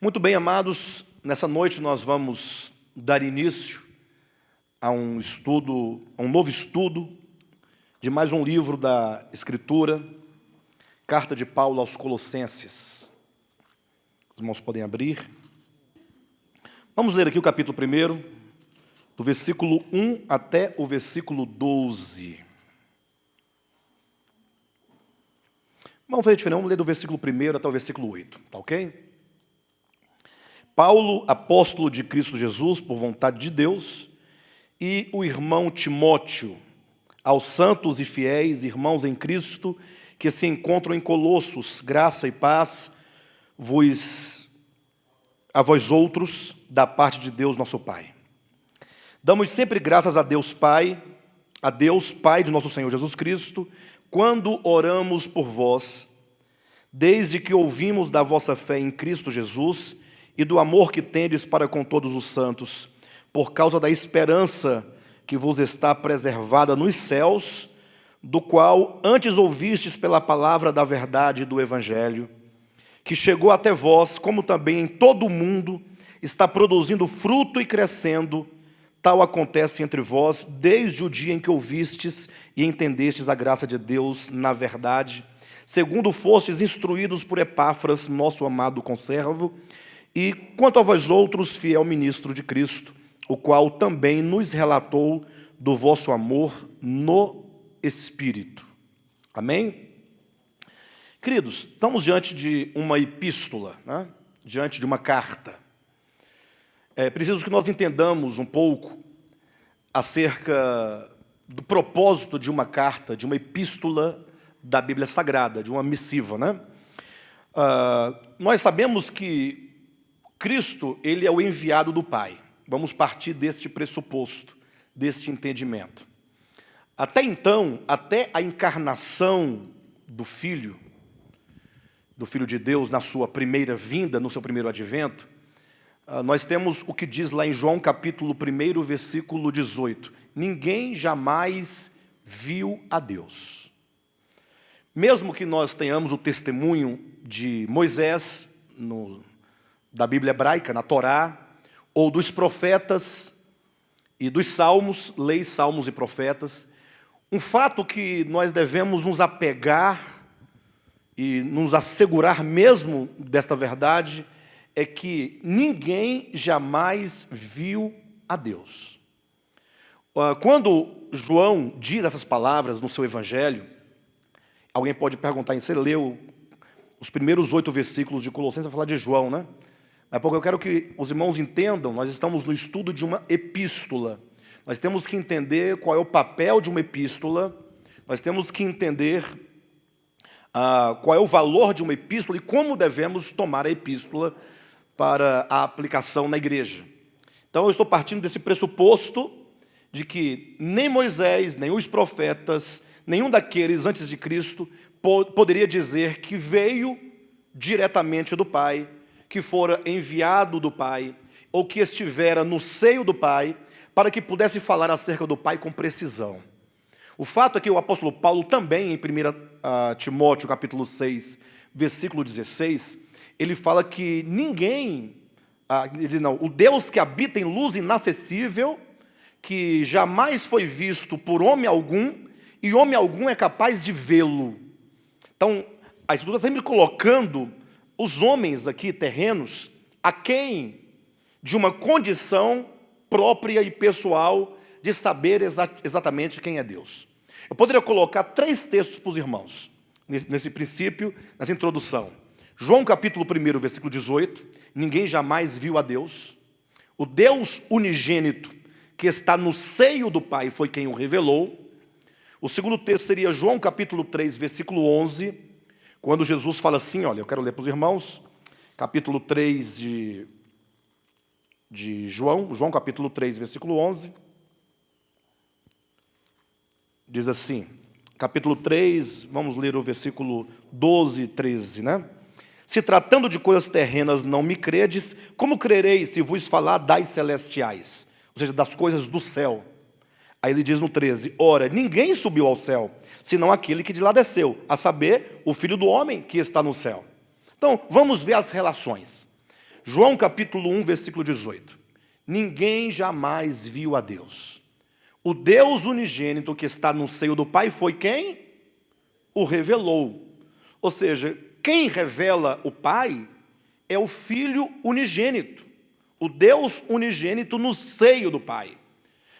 Muito bem, amados, nessa noite nós vamos dar início a um novo estudo de mais um livro da Escritura, Carta de Paulo aos Colossenses. Os irmãos podem abrir. Vamos ler aqui o capítulo 1, do versículo 1 até o versículo 12. Vamos fazer diferente, vamos ler do versículo 1 até o versículo 8, tá ok? Paulo, apóstolo de Cristo Jesus, por vontade de Deus, e o irmão Timóteo, aos santos e fiéis irmãos em Cristo, que se encontram em Colossos, graça e paz a vós outros, da parte de Deus nosso Pai. Damos sempre graças a Deus Pai de nosso Senhor Jesus Cristo, quando oramos por vós, desde que ouvimos da vossa fé em Cristo Jesus e do amor que tendes para com todos os santos, por causa da esperança que vos está preservada nos céus, do qual antes ouvistes pela palavra da verdade do Evangelho, que chegou até vós, como também em todo o mundo, está produzindo fruto e crescendo. Tal acontece entre vós, desde o dia em que ouvistes e entendestes a graça de Deus na verdade, segundo fostes instruídos por Epáfras, nosso amado conservo, e quanto a vós outros, fiel ministro de Cristo, o qual também nos relatou do vosso amor no Espírito. Amém? Queridos, estamos diante de uma epístola, né? Diante de uma carta. É preciso que nós entendamos um pouco acerca do propósito de uma carta, de uma epístola da Bíblia Sagrada, de uma missiva, né? Nós sabemos que Cristo, ele é o enviado do Pai. Vamos partir deste pressuposto, deste entendimento. Até então, até a encarnação do Filho de Deus na sua primeira vinda, no seu primeiro advento, nós temos o que diz lá em João capítulo 1, versículo 18. Ninguém jamais viu a Deus. Mesmo que nós tenhamos o testemunho de Moisés, da Bíblia hebraica, na Torá, ou dos profetas e dos salmos, leis, salmos e profetas, um fato que nós devemos nos apegar e nos assegurar mesmo desta verdade é que ninguém jamais viu a Deus. Quando João diz essas palavras no seu evangelho, alguém pode perguntar, você leu os primeiros 8 versículos de Colossenses, vai falar de João, né? Mas porque eu quero que os irmãos entendam, nós estamos no estudo de uma epístola. Nós temos que entender qual é o papel de uma epístola, nós temos que entender qual é o valor de uma epístola e como devemos tomar a epístola para a aplicação na igreja. Então eu estou partindo desse pressuposto de que nem Moisés, nem os profetas, nenhum daqueles antes de Cristo poderia dizer que veio diretamente do Pai, que fora enviado do Pai, ou que estivera no seio do Pai, para que pudesse falar acerca do Pai com precisão. O fato é que o apóstolo Paulo também, em 1 Timóteo capítulo 6, versículo 16, ele fala que ninguém, ele diz, não, o Deus que habita em luz inacessível, que jamais foi visto por homem algum, e homem algum é capaz de vê-lo. Então, a Escritura está sempre colocando os homens aqui, terrenos, aquém de uma condição própria e pessoal de saber exatamente quem é Deus. Eu poderia colocar 3 textos para os irmãos, nesse princípio, nessa introdução. João capítulo 1, versículo 18, ninguém jamais viu a Deus. O Deus unigênito que está no seio do Pai foi quem o revelou. O segundo texto seria João capítulo 3, versículo 11, quando Jesus fala assim, olha, eu quero ler para os irmãos, capítulo 3 de João capítulo 3, versículo 11, diz assim, capítulo 3, vamos ler o versículo 12 e 13, né? Se tratando de coisas terrenas não me credes, como crereis se vos falar das celestiais? Ou seja, das coisas do céu. Aí ele diz no 13, ora, ninguém subiu ao céu, senão aquele que de lá desceu, a saber, o Filho do Homem que está no céu. Então, vamos ver as relações. João capítulo 1, versículo 18. Ninguém jamais viu a Deus. O Deus unigênito que está no seio do Pai foi quem? O revelou. Ou seja, quem revela o Pai é o Filho unigênito. O Deus unigênito no seio do Pai.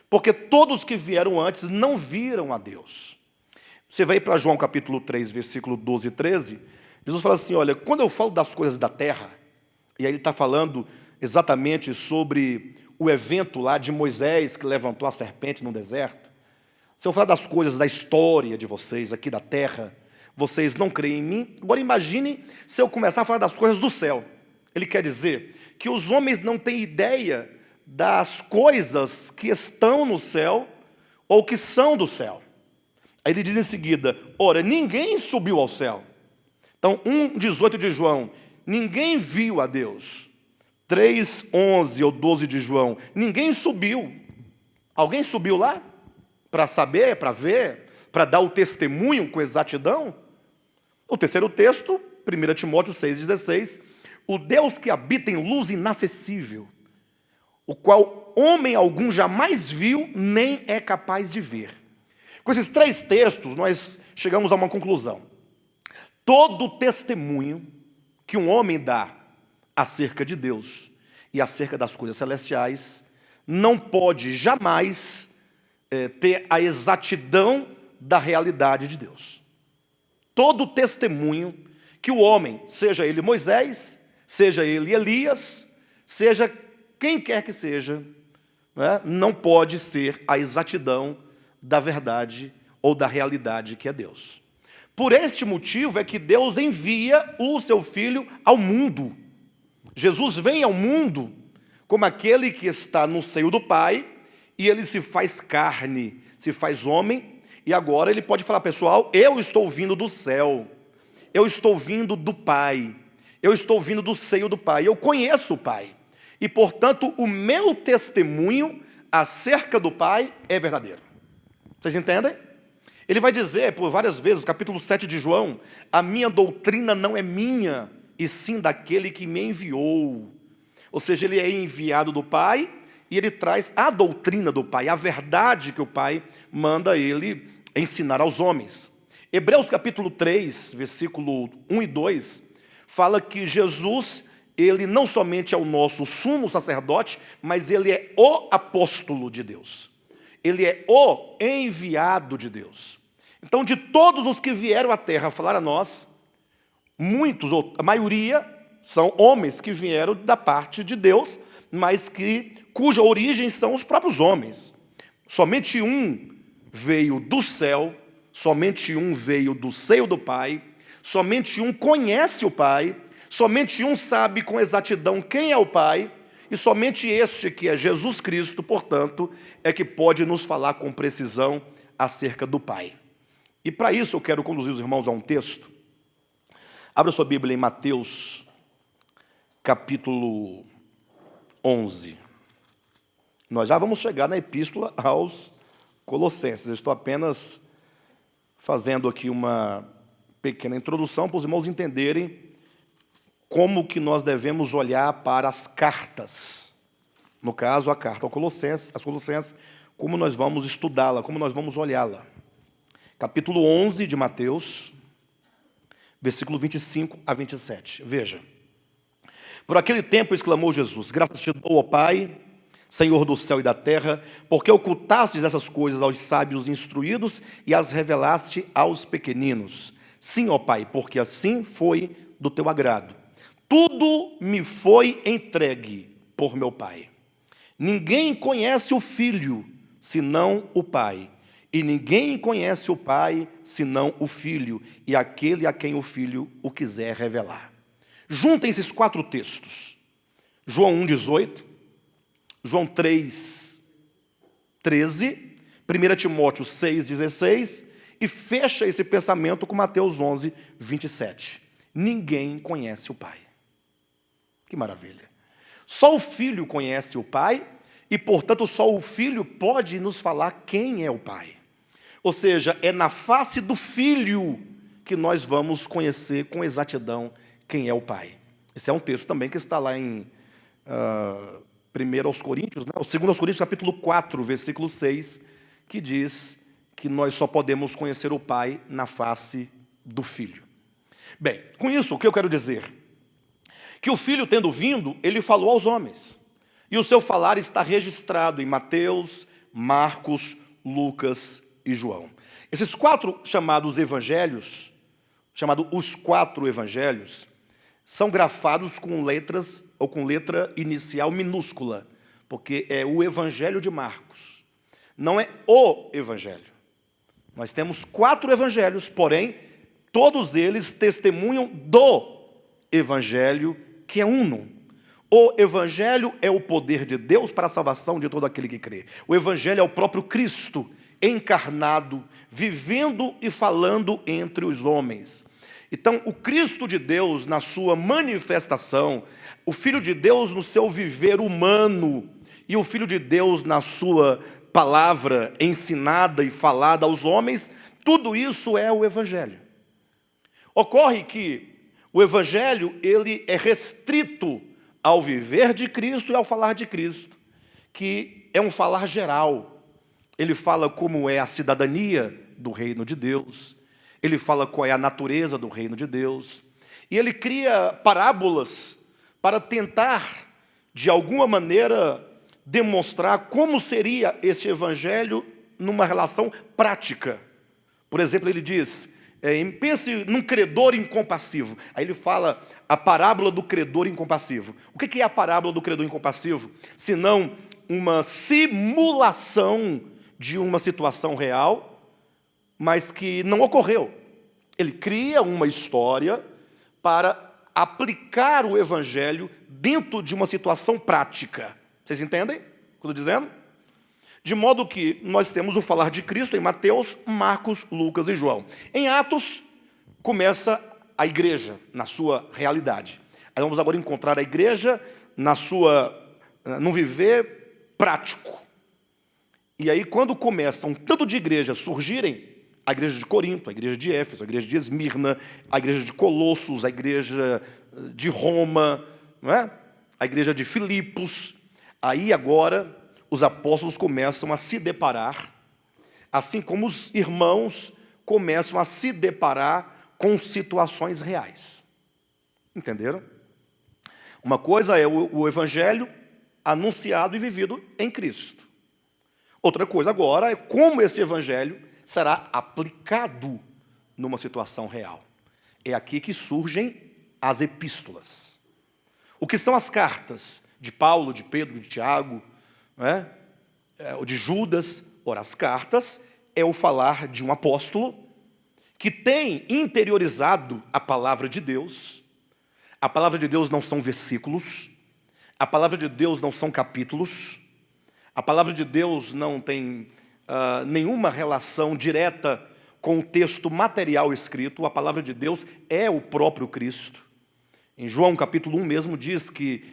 Porque todos que vieram antes não viram a Deus. Você vai para João capítulo 3, versículo 12 e 13. Jesus fala assim, olha, quando eu falo das coisas da terra, e aí ele está falando exatamente sobre o evento lá de Moisés, que levantou a serpente no deserto. Se eu falar das coisas da história de vocês aqui da terra, vocês não creem em mim. Agora imagine se eu começar a falar das coisas do céu. Ele quer dizer que os homens não têm ideia das coisas que estão no céu ou que são do céu. Aí ele diz em seguida, ora, ninguém subiu ao céu. Então, 1,18 de João, ninguém viu a Deus. 3,11 ou 12 de João, ninguém subiu. Alguém subiu lá? Para saber, para ver, para dar o testemunho com exatidão? O terceiro texto, 1 Timóteo 6,16, o Deus que habita em luz inacessível, o qual homem algum jamais viu, nem é capaz de ver. Com esses três textos, nós chegamos a uma conclusão. Todo testemunho que um homem dá acerca de Deus e acerca das coisas celestiais não pode jamais ter a exatidão da realidade de Deus. Todo testemunho que o homem, seja ele Moisés, seja ele Elias, seja quem quer que seja, né, não pode ser a exatidão da verdade ou da realidade que é Deus. Por este motivo é que Deus envia o seu Filho ao mundo. Jesus vem ao mundo como aquele que está no seio do Pai, e ele se faz carne, se faz homem, e agora ele pode falar, pessoal, eu estou vindo do céu, eu estou vindo do Pai, eu estou vindo do seio do Pai, eu conheço o Pai, e portanto o meu testemunho acerca do Pai é verdadeiro. Vocês entendem? Ele vai dizer por várias vezes, no capítulo 7 de João, a minha doutrina não é minha, e sim daquele que me enviou. Ou seja, ele é enviado do Pai, e ele traz a doutrina do Pai, a verdade que o Pai manda ele ensinar aos homens. Hebreus capítulo 3, versículo 1 e 2, fala que Jesus, ele não somente é o nosso sumo sacerdote, mas ele é o apóstolo de Deus. Ele é o enviado de Deus. Então, de todos os que vieram à terra falar a nós, muitos, ou a maioria, são homens que vieram da parte de Deus, mas cuja origem são os próprios homens. Somente um veio do céu, somente um veio do seio do Pai, somente um conhece o Pai, somente um sabe com exatidão quem é o Pai, e somente este, que é Jesus Cristo, portanto, é que pode nos falar com precisão acerca do Pai. E para isso eu quero conduzir os irmãos a um texto. Abra sua Bíblia em Mateus, capítulo 11. Nós já vamos chegar na epístola aos Colossenses. Eu estou apenas fazendo aqui uma pequena introdução para os irmãos entenderem como que nós devemos olhar para as cartas. No caso, a carta aos Colossenses, como nós vamos estudá-la, como nós vamos olhá-la. Capítulo 11 de Mateus, versículo 25 a 27. Veja. Por aquele tempo exclamou Jesus, graças te dou, ó Pai, Senhor do céu e da terra, porque ocultastes essas coisas aos sábios instruídos e as revelaste aos pequeninos. Sim, ó Pai, porque assim foi do teu agrado. Tudo me foi entregue por meu Pai. Ninguém conhece o Filho, senão o Pai. E ninguém conhece o Pai, senão o Filho, e aquele a quem o Filho o quiser revelar. Juntem esses quatro textos. João 1,18, João 3,13, 1 Timóteo 6,16, e fecha esse pensamento com Mateus 11,27. Ninguém conhece o Pai. Que maravilha. Só o Filho conhece o Pai, e portanto só o Filho pode nos falar quem é o Pai. Ou seja, é na face do Filho que nós vamos conhecer com exatidão quem é o Pai. Esse é um texto também que está lá em 1 aos Coríntios, né? O 2 aos Coríntios, capítulo 4, versículo 6, que diz que nós só podemos conhecer o Pai na face do Filho. Bem, com isso, o que eu quero dizer? Que o Filho, tendo vindo, ele falou aos homens. E o seu falar está registrado em Mateus, Marcos, Lucas e João. Esses 4 chamados evangelhos, chamados os 4 evangelhos, são grafados com letras ou com letra inicial minúscula, porque é o Evangelho de Marcos, não é o Evangelho. Nós temos 4 evangelhos, porém, todos eles testemunham do Evangelho que é uno. O Evangelho é o poder de Deus para a salvação de todo aquele que crê. O Evangelho é o próprio Cristo encarnado, vivendo e falando entre os homens. Então, o Cristo de Deus na sua manifestação, o Filho de Deus no seu viver humano e o Filho de Deus na sua palavra ensinada e falada aos homens, tudo isso é o Evangelho. Ocorre que o Evangelho, ele é restrito ao viver de Cristo e ao falar de Cristo, que é um falar geral. Ele fala como é a cidadania do reino de Deus, ele fala qual é a natureza do reino de Deus, e ele cria parábolas para tentar, de alguma maneira, demonstrar como seria esse evangelho numa relação prática. Por exemplo, ele diz, pense num credor incompassivo. Aí ele fala a parábola do credor incompassivo. O que é a parábola do credor incompassivo? Senão uma simulação de uma situação real, mas que não ocorreu. Ele cria uma história para aplicar o evangelho dentro de uma situação prática. Vocês entendem o que eu estou dizendo? De modo que nós temos o falar de Cristo em Mateus, Marcos, Lucas e João. Em Atos, começa a igreja na sua realidade. Aí vamos agora encontrar a igreja no viver prático. E aí, quando começam tanto de igrejas surgirem, a igreja de Corinto, a igreja de Éfeso, a igreja de Esmirna, a igreja de Colossos, a igreja de Roma, não é? A igreja de Filipos, aí agora os apóstolos começam a se deparar, assim como os irmãos começam a se deparar com situações reais. Entenderam? Uma coisa é o evangelho anunciado e vivido em Cristo. Outra coisa agora é como esse evangelho será aplicado numa situação real. É aqui que surgem as epístolas. O que são as cartas de Paulo, de Pedro, de Tiago, ou de Judas? Ora, as cartas é o falar de um apóstolo que tem interiorizado a palavra de Deus. A palavra de Deus não são versículos, a palavra de Deus não são capítulos, a palavra de Deus não tem nenhuma relação direta com o texto material escrito. A palavra de Deus é o próprio Cristo. Em João capítulo 1 mesmo diz que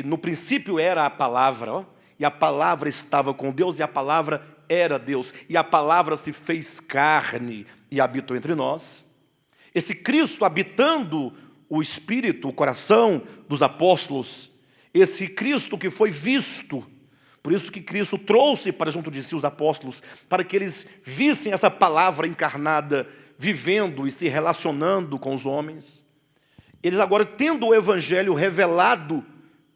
no princípio era a palavra, e a palavra estava com Deus, e a palavra era Deus, e a palavra se fez carne e habitou entre nós. Esse Cristo habitando o espírito, o coração dos apóstolos, esse Cristo que foi visto. Por isso que Cristo trouxe para junto de si os apóstolos, para que eles vissem essa palavra encarnada, vivendo e se relacionando com os homens. Eles agora, tendo o evangelho revelado,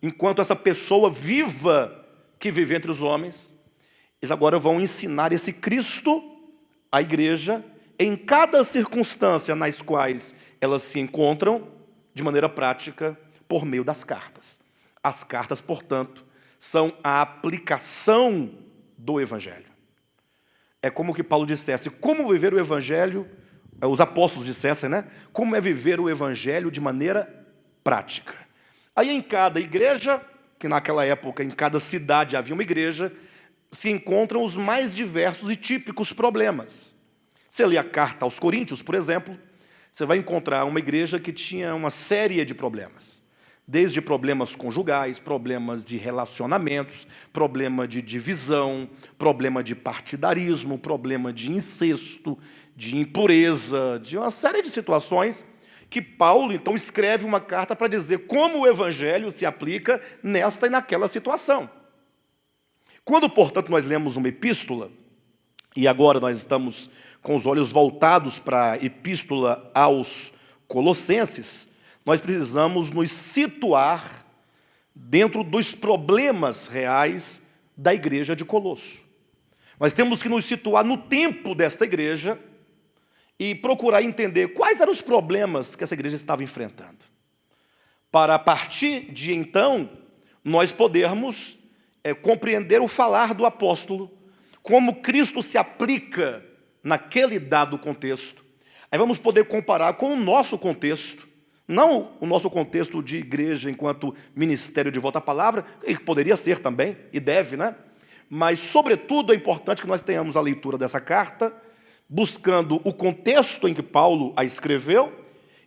enquanto essa pessoa viva que vive entre os homens, eles agora vão ensinar esse Cristo à igreja, em cada circunstância nas quais elas se encontram, de maneira prática, por meio das cartas. As cartas, portanto, são a aplicação do evangelho. É como que Paulo dissesse, como viver o evangelho, os apóstolos dissessem, né? Como é viver o evangelho de maneira prática. Aí em cada igreja, que naquela época em cada cidade havia uma igreja, se encontram os mais diversos e típicos problemas. Você lê a carta aos Coríntios, por exemplo, você vai encontrar uma igreja que tinha uma série de problemas. Desde problemas conjugais, problemas de relacionamentos, problema de divisão, problema de partidarismo, problema de incesto, de impureza, de uma série de situações que Paulo, então, escreve uma carta para dizer como o evangelho se aplica nesta e naquela situação. Quando, portanto, nós lemos uma epístola, e agora nós estamos com os olhos voltados para a epístola aos Colossenses, nós precisamos nos situar dentro dos problemas reais da igreja de Colosso. Nós temos que nos situar no tempo desta igreja e procurar entender quais eram os problemas que essa igreja estava enfrentando. Para, a partir de então, nós podermos compreender o falar do apóstolo, como Cristo se aplica naquele dado contexto. Aí vamos poder comparar com o nosso contexto, não o nosso contexto de igreja enquanto ministério de volta à palavra, que poderia ser também, e deve, né? Mas, sobretudo, é importante que nós tenhamos a leitura dessa carta, buscando o contexto em que Paulo a escreveu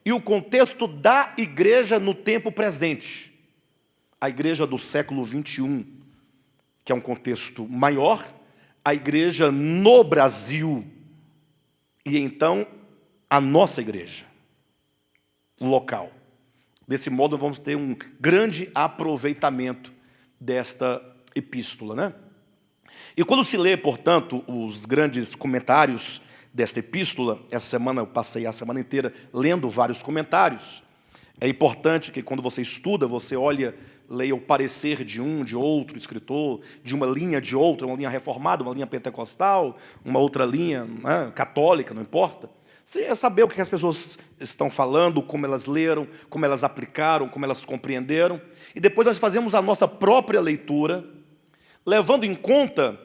e o contexto da igreja no tempo presente. A igreja do século 21, que é um contexto maior, a igreja no Brasil, e então a nossa igreja, o local. Desse modo, vamos ter um grande aproveitamento desta epístola, né? E quando se lê, portanto, os grandes comentários desta epístola, essa semana eu passei a semana inteira lendo vários comentários. É importante que quando você estuda, você leia o parecer de um, de outro escritor, de uma linha de outra, uma linha reformada, uma linha pentecostal, uma outra linha, né, católica, não importa. Você é saber o que as pessoas estão falando, como elas leram, como elas aplicaram, como elas compreenderam. E depois nós fazemos a nossa própria leitura, levando em conta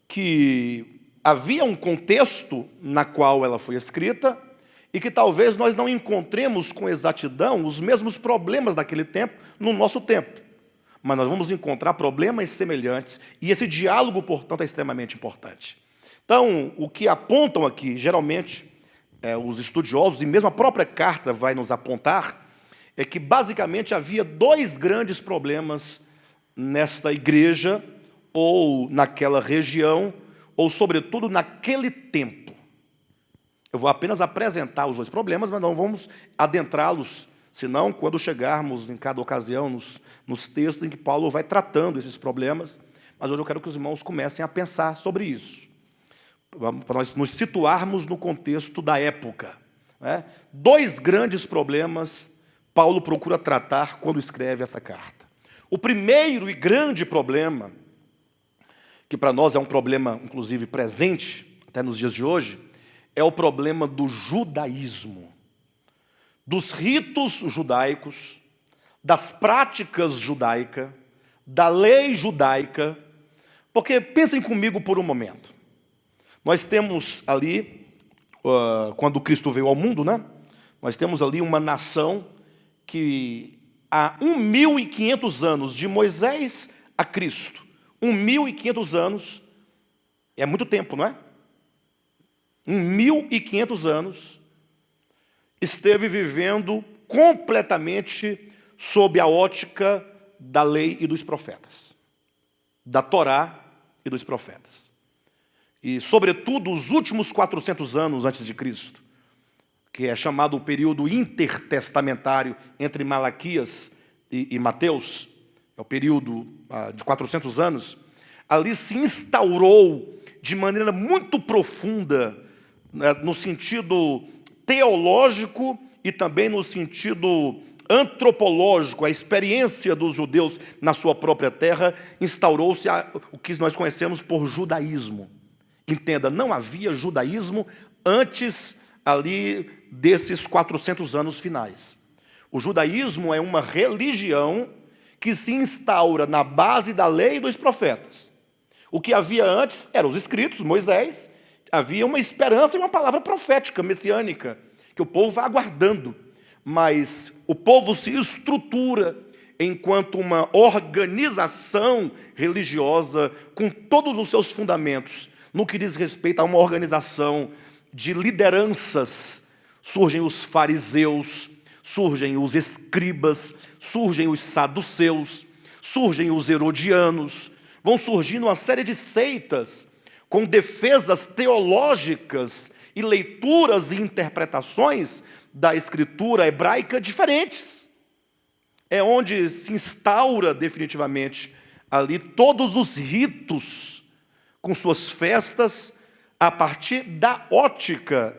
que havia um contexto na qual ela foi escrita e que talvez nós não encontremos com exatidão os mesmos problemas daquele tempo no nosso tempo. Mas nós vamos encontrar problemas semelhantes e esse diálogo, portanto, é extremamente importante. Então, o que apontam aqui, geralmente, os estudiosos, e mesmo a própria carta vai nos apontar, é que basicamente havia dois grandes problemas nesta igreja, ou naquela região, ou sobretudo naquele tempo. Eu vou apenas apresentar os dois problemas, mas não vamos adentrá-los, senão quando chegarmos em cada ocasião nos textos em que Paulo vai tratando esses problemas. Mas hoje eu quero que os irmãos comecem a pensar sobre isso, para nós nos situarmos no contexto da época, né? Dois grandes problemas Paulo procura tratar quando escreve essa carta. O primeiro e grande problema, que para nós é um problema, inclusive, presente, até nos dias de hoje, é o problema do judaísmo, dos ritos judaicos, das práticas judaicas, da lei judaica, porque pensem comigo por um momento. Nós temos ali, quando Cristo veio ao mundo, né? Nós temos ali uma nação que há 1.500 anos, de Moisés a Cristo, 1.500 anos, é muito tempo, não é? 1.500 anos, esteve vivendo completamente sob a ótica da lei e dos profetas, da Torá e dos profetas. E, sobretudo, os últimos 400 anos antes de Cristo, que é chamado o período intertestamentário entre Malaquias e Mateus, é o período de 400 anos, ali se instaurou de maneira muito profunda, né, no sentido teológico e também no sentido antropológico, a experiência dos judeus na sua própria terra, instaurou-se o que nós conhecemos por judaísmo. Entenda, não havia judaísmo antes ali desses 400 anos finais. O judaísmo é uma religião que se instaura na base da lei e dos profetas. O que havia antes eram os escritos, Moisés, havia uma esperança e uma palavra profética, messiânica, que o povo vai aguardando. Mas o povo se estrutura enquanto uma organização religiosa com todos os seus fundamentos, no que diz respeito a uma organização de lideranças. Surgem os fariseus, surgem os escribas, surgem os saduceus, surgem os herodianos, vão surgindo uma série de seitas com defesas teológicas e leituras e interpretações da escritura hebraica diferentes. É onde se instaura definitivamente ali todos os ritos com suas festas a partir da ótica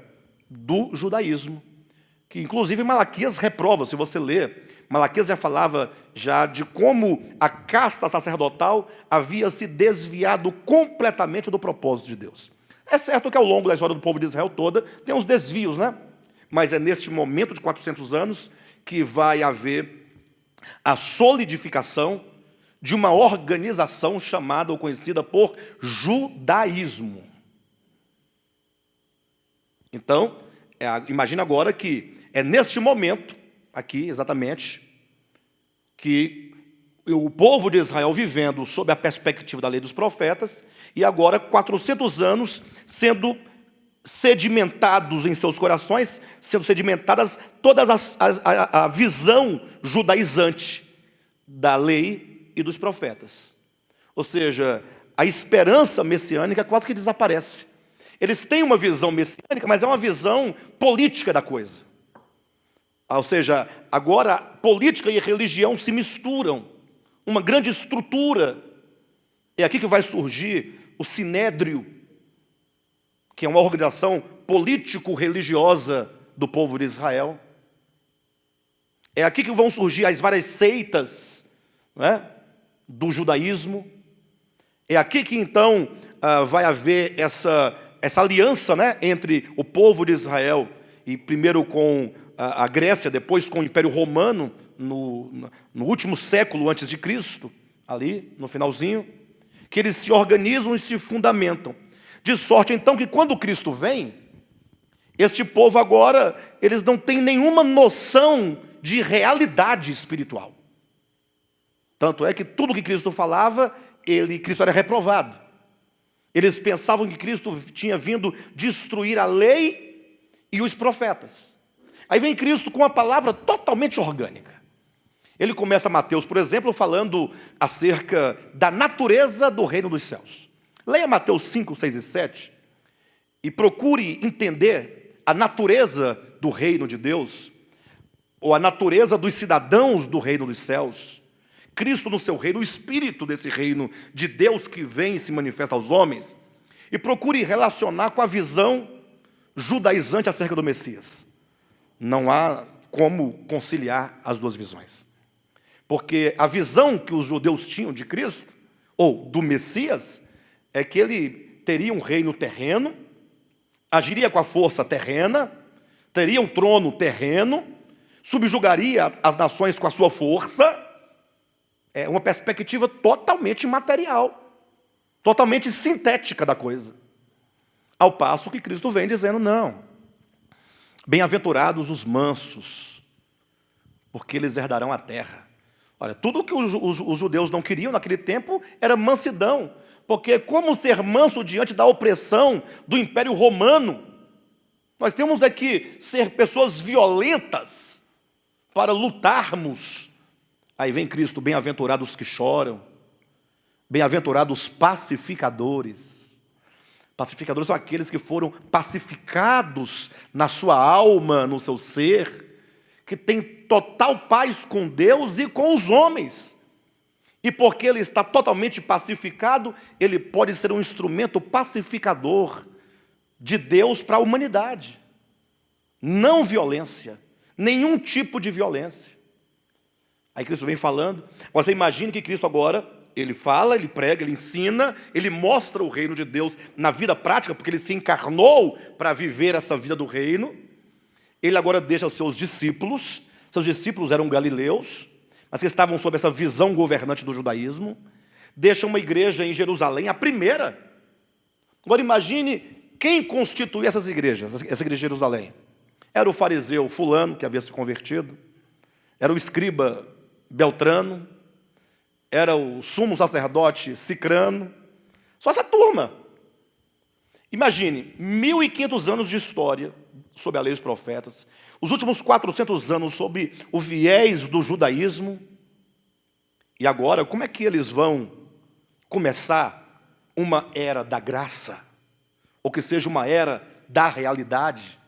do judaísmo, que inclusive Malaquias reprova. Se você ler, Malaquias já falava já de como a casta sacerdotal havia se desviado completamente do propósito de Deus. É certo que ao longo da história do povo de Israel toda tem uns desvios, né? Mas é neste momento de 400 anos que vai haver a solidificação de uma organização chamada ou conhecida por judaísmo. Então, imagina agora que é neste momento, aqui exatamente, que o povo de Israel vivendo sob a perspectiva da lei dos profetas, e agora 400 anos sendo sedimentados em seus corações, sendo sedimentadas todas a visão judaizante da lei e dos profetas. Ou seja, a esperança messiânica quase que desaparece. Eles têm uma visão messiânica, mas é uma visão política da coisa. Ou seja, agora política e religião se misturam. Uma grande estrutura. É aqui que vai surgir o Sinédrio, que é uma organização político-religiosa do povo de Israel. É aqui que vão surgir as várias seitas, né, do judaísmo. É aqui que então vai haver essa aliança, né, entre o povo de Israel, e primeiro com a Grécia, depois com o Império Romano, no último século antes de Cristo, ali no finalzinho, que eles se organizam e se fundamentam. De sorte então que quando Cristo vem, este povo agora, eles não têm nenhuma noção de realidade espiritual. Tanto é que tudo que Cristo falava, Cristo era reprovado. Eles pensavam que Cristo tinha vindo destruir a lei e os profetas. Aí vem Cristo com uma palavra totalmente orgânica. Ele começa Mateus, por exemplo, falando acerca da natureza do reino dos céus. Leia Mateus 5, 6 e 7 e procure entender a natureza do reino de Deus, ou a natureza dos cidadãos do reino dos céus. Cristo no seu reino, o espírito desse reino de Deus que vem e se manifesta aos homens, e procure relacionar com a visão judaizante acerca do Messias. Não há como conciliar as duas visões. Porque a visão que os judeus tinham de Cristo, ou do Messias, é que ele teria um reino terreno, agiria com a força terrena, teria um trono terreno, subjugaria as nações com a sua força. É uma perspectiva totalmente material, totalmente sintética da coisa. Ao passo que Cristo vem dizendo, não, bem-aventurados os mansos, porque eles herdarão a terra. Olha, tudo que os judeus não queriam naquele tempo era mansidão, porque como ser manso diante da opressão do Império Romano? Nós temos aqui ser pessoas violentas para lutarmos. Aí vem Cristo, bem-aventurados os que choram, bem-aventurados os pacificadores. Pacificadores são aqueles que foram pacificados na sua alma, no seu ser, que têm total paz com Deus e com os homens. E porque ele está totalmente pacificado, ele pode ser um instrumento pacificador de Deus para a humanidade. Não violência, nenhum tipo de violência. Aí Cristo vem falando. Agora você imagine que Cristo agora, ele fala, ele prega, ele ensina, ele mostra o reino de Deus na vida prática, porque ele se encarnou para viver essa vida do reino. Ele agora deixa os seus discípulos eram galileus, mas que estavam sob essa visão governante do judaísmo, deixa uma igreja em Jerusalém, a primeira. Agora imagine quem constituía essas igrejas, essa igreja de Jerusalém. Era o fariseu fulano, que havia se convertido, era o escriba Beltrano, era o sumo sacerdote Cicrano, só essa turma. Imagine, 1.500 anos de história sob a lei dos profetas, os últimos 400 anos sob o viés do judaísmo, e agora, como é que eles vão começar uma era da graça, ou que seja uma era da realidade,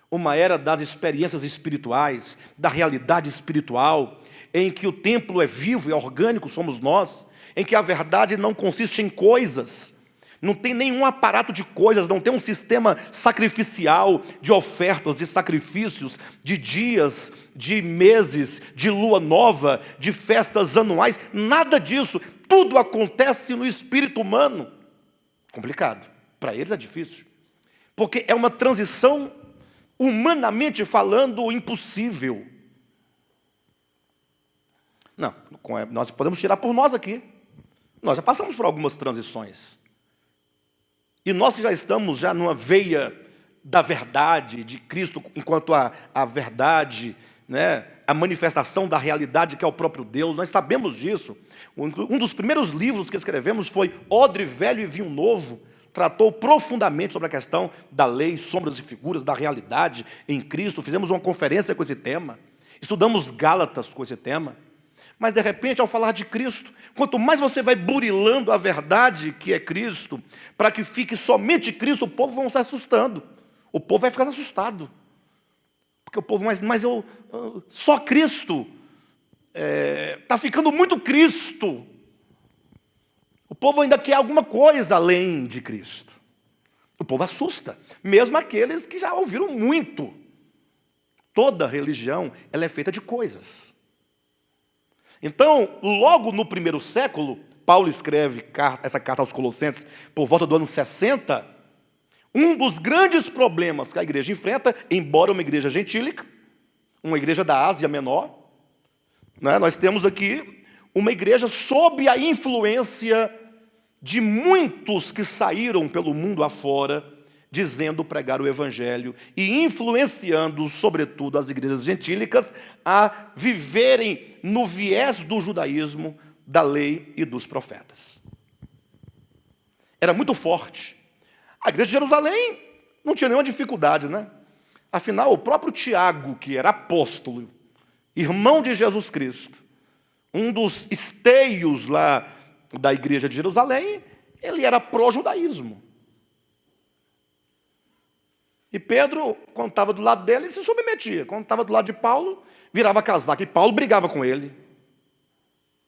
uma era das experiências espirituais, da realidade espiritual, em que o templo é vivo e orgânico, somos nós, em que a verdade não consiste em coisas, não tem nenhum aparato de coisas, não tem um sistema sacrificial de ofertas, de sacrifícios, de dias, de meses, de lua nova, de festas anuais, nada disso. Tudo acontece no espírito humano. Complicado. Para eles é difícil. Porque é uma transição, humanamente falando, impossível. Não, nós podemos tirar por nós aqui. Nós já passamos por algumas transições. E nós que já estamos já numa veia da verdade, de Cristo enquanto a verdade, né, a manifestação da realidade que é o próprio Deus, nós sabemos disso. Um dos primeiros livros que escrevemos foi Odre Velho e Vinho Novo, tratou profundamente sobre a questão da lei, sombras e figuras, da realidade em Cristo. Fizemos uma conferência com esse tema, estudamos Gálatas com esse tema. Mas, de repente, ao falar de Cristo, quanto mais você vai burilando a verdade que é Cristo, para que fique somente Cristo, o povo vai se assustando. O povo vai ficando assustado. Porque o povo, só Cristo, está ficando muito Cristo. O povo ainda quer alguma coisa além de Cristo. O povo assusta, mesmo aqueles que já ouviram muito. Toda religião, ela é feita de coisas. Então, logo no primeiro século, Paulo escreve essa carta aos Colossenses por volta do ano 60. Um dos grandes problemas que a igreja enfrenta, embora uma igreja gentílica, uma igreja da Ásia Menor, né, nós temos aqui uma igreja sob a influência de muitos que saíram pelo mundo afora, dizendo pregar o evangelho e influenciando, sobretudo, as igrejas gentílicas a viverem no viés do judaísmo, da lei e dos profetas. Era muito forte. A igreja de Jerusalém não tinha nenhuma dificuldade, né? Afinal, o próprio Tiago, que era apóstolo, irmão de Jesus Cristo, um dos esteios lá da igreja de Jerusalém, ele era pró-judaísmo. E Pedro, quando estava do lado dele, se submetia. Quando estava do lado de Paulo, virava casaco. E Paulo brigava com ele.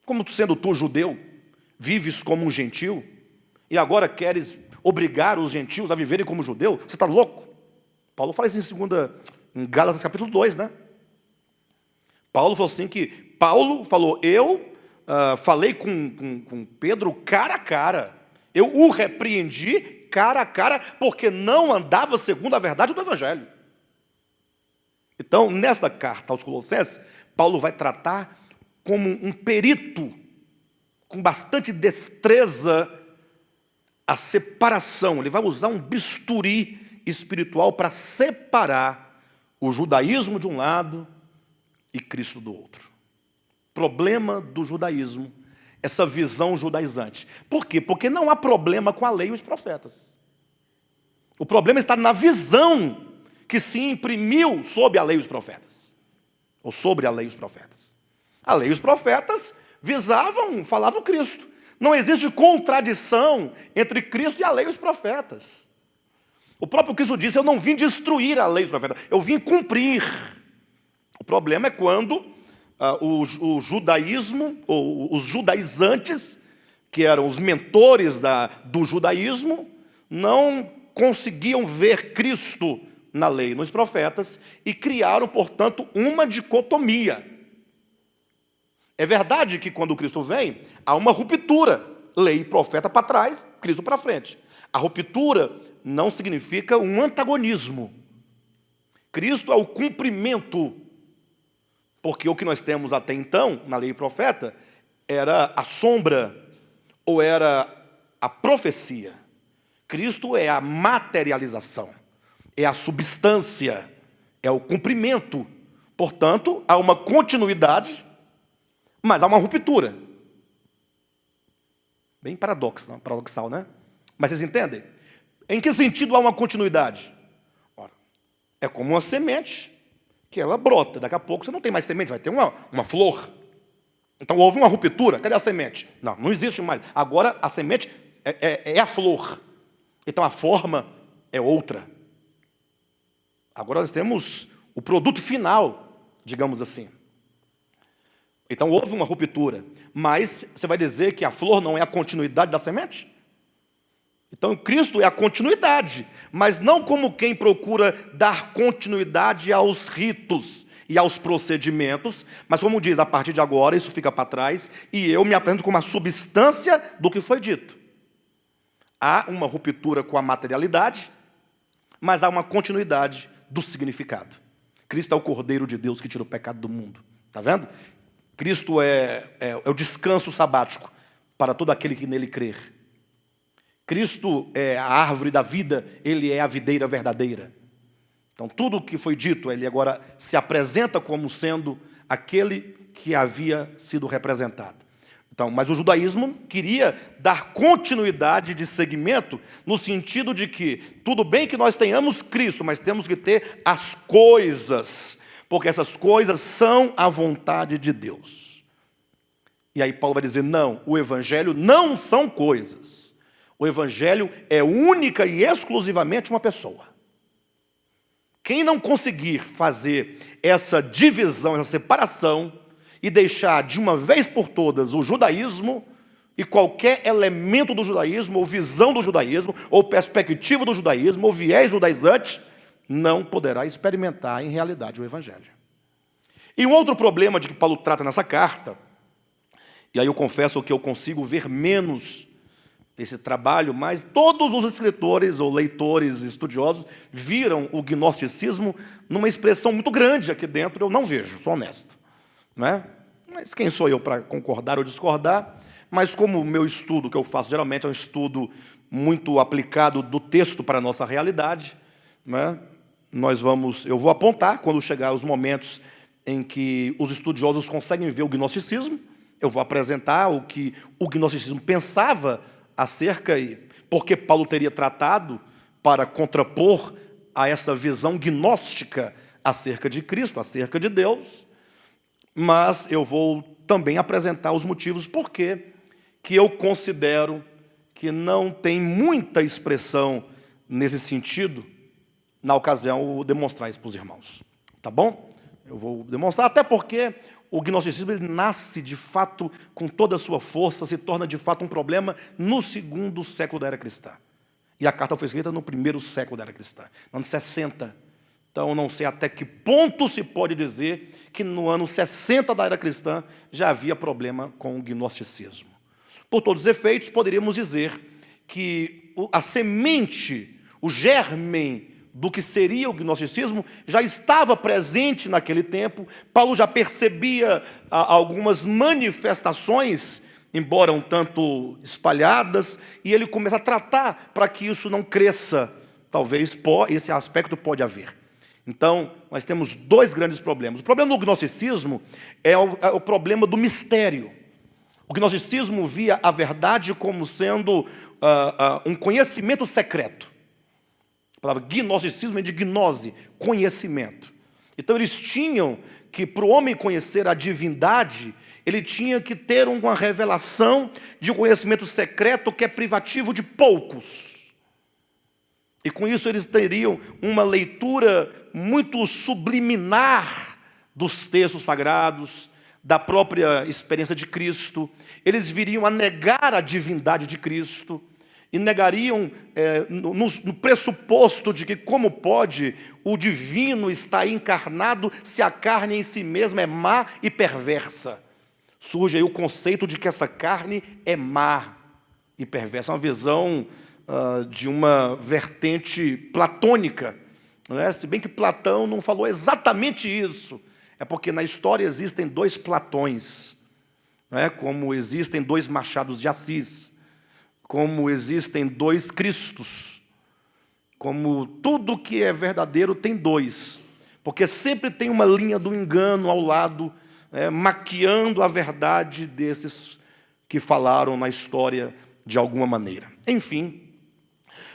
Como sendo tu judeu, vives como um gentil, e agora queres obrigar os gentios a viverem como judeu? Você está louco? Paulo fala isso em Gálatas capítulo 2, né? Paulo falou assim eu falei com Pedro cara a cara. Eu o repreendi cara a cara, porque não andava segundo a verdade do Evangelho. Então, nessa carta aos Colossenses, Paulo vai tratar como um perito, com bastante destreza, a separação. Ele vai usar um bisturi espiritual para separar o judaísmo de um lado e Cristo do outro. Problema do judaísmo, essa visão judaizante. Por quê? Porque não há problema com a lei e os profetas. O problema está na visão que se imprimiu sob a lei e os profetas. Ou sobre a lei e os profetas. A lei e os profetas visavam falar do Cristo. Não existe contradição entre Cristo e a lei e os profetas. O próprio Cristo disse, eu não vim destruir a lei e os profetas, eu vim cumprir. O problema é quando o judaísmo, ou os judaizantes, que eram os mentores do judaísmo, não conseguiam ver Cristo na lei e nos profetas e criaram, portanto, uma dicotomia. É verdade que quando Cristo vem, há uma ruptura. Lei e profeta para trás, Cristo para frente. A ruptura não significa um antagonismo. Cristo é o cumprimento. Porque o que nós temos até então, na lei e profeta, era a sombra, ou era a profecia. Cristo é a materialização, é a substância, é o cumprimento. Portanto, há uma continuidade, mas há uma ruptura. Bem paradoxal, né? Mas vocês entendem? Em que sentido há uma continuidade? Ora, é como uma semente que ela brota. Daqui a pouco você não tem mais semente, vai ter uma flor. Então houve uma ruptura. Cadê a semente? Não existe mais. Agora a semente é a flor. Então a forma é outra. Agora nós temos o produto final, digamos assim. Então houve uma ruptura, mas você vai dizer que a flor não é a continuidade da semente? Então Cristo é a continuidade, mas não como quem procura dar continuidade aos ritos e aos procedimentos, mas como diz, a partir de agora isso fica para trás e eu me apresento como a substância do que foi dito. Há uma ruptura com a materialidade, mas há uma continuidade do significado. Cristo é o Cordeiro de Deus que tira o pecado do mundo. Está vendo? Cristo é o descanso sabático para todo aquele que nele crer. Cristo é a árvore da vida, Ele é a videira verdadeira. Então tudo o que foi dito, Ele agora se apresenta como sendo aquele que havia sido representado. Então, mas o judaísmo queria dar continuidade de segmento no sentido de que, tudo bem que nós tenhamos Cristo, mas temos que ter as coisas, porque essas coisas são a vontade de Deus. E aí Paulo vai dizer, não, o evangelho não são coisas. O evangelho é única e exclusivamente uma pessoa. Quem não conseguir fazer essa divisão, essa separação, e deixar de uma vez por todas o judaísmo e qualquer elemento do judaísmo, ou visão do judaísmo, ou perspectiva do judaísmo, ou viés judaizante, não poderá experimentar em realidade o evangelho. E um outro problema de que Paulo trata nessa carta, e aí eu confesso que eu consigo ver menos esse trabalho, mas todos os escritores ou leitores estudiosos viram o gnosticismo numa expressão muito grande aqui dentro, eu não vejo, sou honesto. Não é? Mas quem sou eu para concordar ou discordar? Mas como o meu estudo que eu faço geralmente é um estudo muito aplicado do texto para a nossa realidade, não é? Eu vou apontar quando chegar os momentos em que os estudiosos conseguem ver o gnosticismo, eu vou apresentar o que o gnosticismo pensava acerca, porque Paulo teria tratado para contrapor a essa visão gnóstica acerca de Cristo, acerca de Deus. Mas eu vou também apresentar os motivos por que eu considero que não tem muita expressão nesse sentido, na ocasião, eu vou demonstrar isso para os irmãos. Tá bom? Eu vou demonstrar, até porque o gnosticismo ele nasce de fato com toda a sua força, se torna de fato um problema no segundo século da era cristã. E a carta foi escrita no primeiro século da era cristã, no ano 60. Então, eu não sei até que ponto se pode dizer que no ano 60 da era cristã já havia problema com o gnosticismo. Por todos os efeitos, poderíamos dizer que a semente, o germen do que seria o gnosticismo já estava presente naquele tempo. Paulo já percebia algumas manifestações, embora um tanto espalhadas, e ele começa a tratar para que isso não cresça. Talvez esse aspecto pode haver. Então, nós temos dois grandes problemas. O problema do gnosticismo é o problema do mistério. O gnosticismo via a verdade como sendo um conhecimento secreto. A palavra gnosticismo é de gnose, conhecimento. Então, eles tinham que, para o homem conhecer a divindade, ele tinha que ter uma revelação de um conhecimento secreto que é privativo de poucos. E com isso eles teriam uma leitura muito subliminar dos textos sagrados, da própria experiência de Cristo. Eles viriam a negar a divindade de Cristo e negariam no pressuposto de que como pode o divino estar encarnado se a carne em si mesma é má e perversa. Surge aí o conceito de que essa carne é má e perversa, uma visão de uma vertente platônica, não é? Se bem que Platão não falou exatamente isso, é porque na história existem dois Platões, não é? Como existem dois Machados de Assis, como existem dois Cristos, como tudo que é verdadeiro tem dois, porque sempre tem uma linha do engano ao lado, maquiando a verdade desses que falaram na história de alguma maneira. Enfim,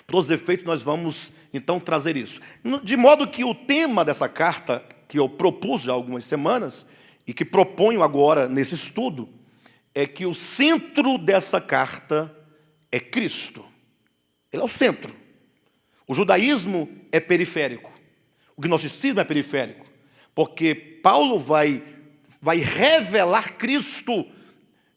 para os efeitos, nós vamos, então, trazer isso. De modo que o tema dessa carta, que eu propus já há algumas semanas, e que proponho agora nesse estudo, é que o centro dessa carta é Cristo. Ele é o centro. O judaísmo é periférico. O gnosticismo é periférico, porque Paulo vai revelar Cristo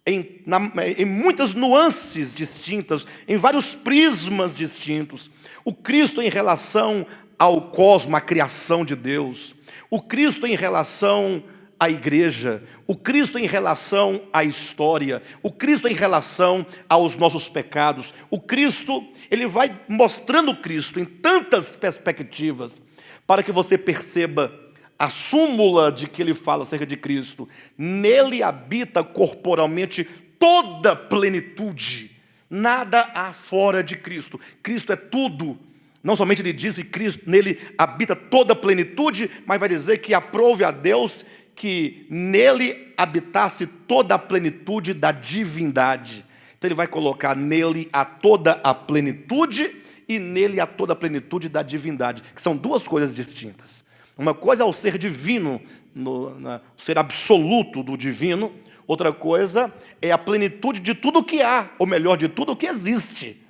em muitas nuances distintas, em vários prismas distintos. O Cristo em relação ao cosmos, à criação de Deus. O Cristo em relação à igreja. O Cristo em relação à história. O Cristo em relação aos nossos pecados. O Cristo, ele vai mostrando o Cristo em tantas perspectivas, para que você perceba a súmula de que ele fala acerca de Cristo. Nele habita corporalmente toda plenitude. Nada há fora de Cristo. Cristo é tudo. Não somente ele diz que Cristo, nele habita toda plenitude, mas vai dizer que aprove a Deus que nele habitasse toda a plenitude da divindade. Então ele vai colocar nele a toda a plenitude e nele a toda a plenitude da divindade, que são duas coisas distintas. Uma coisa é o ser divino, o ser absoluto do divino. Outra coisa é a plenitude de tudo que há, ou melhor, de tudo que existe.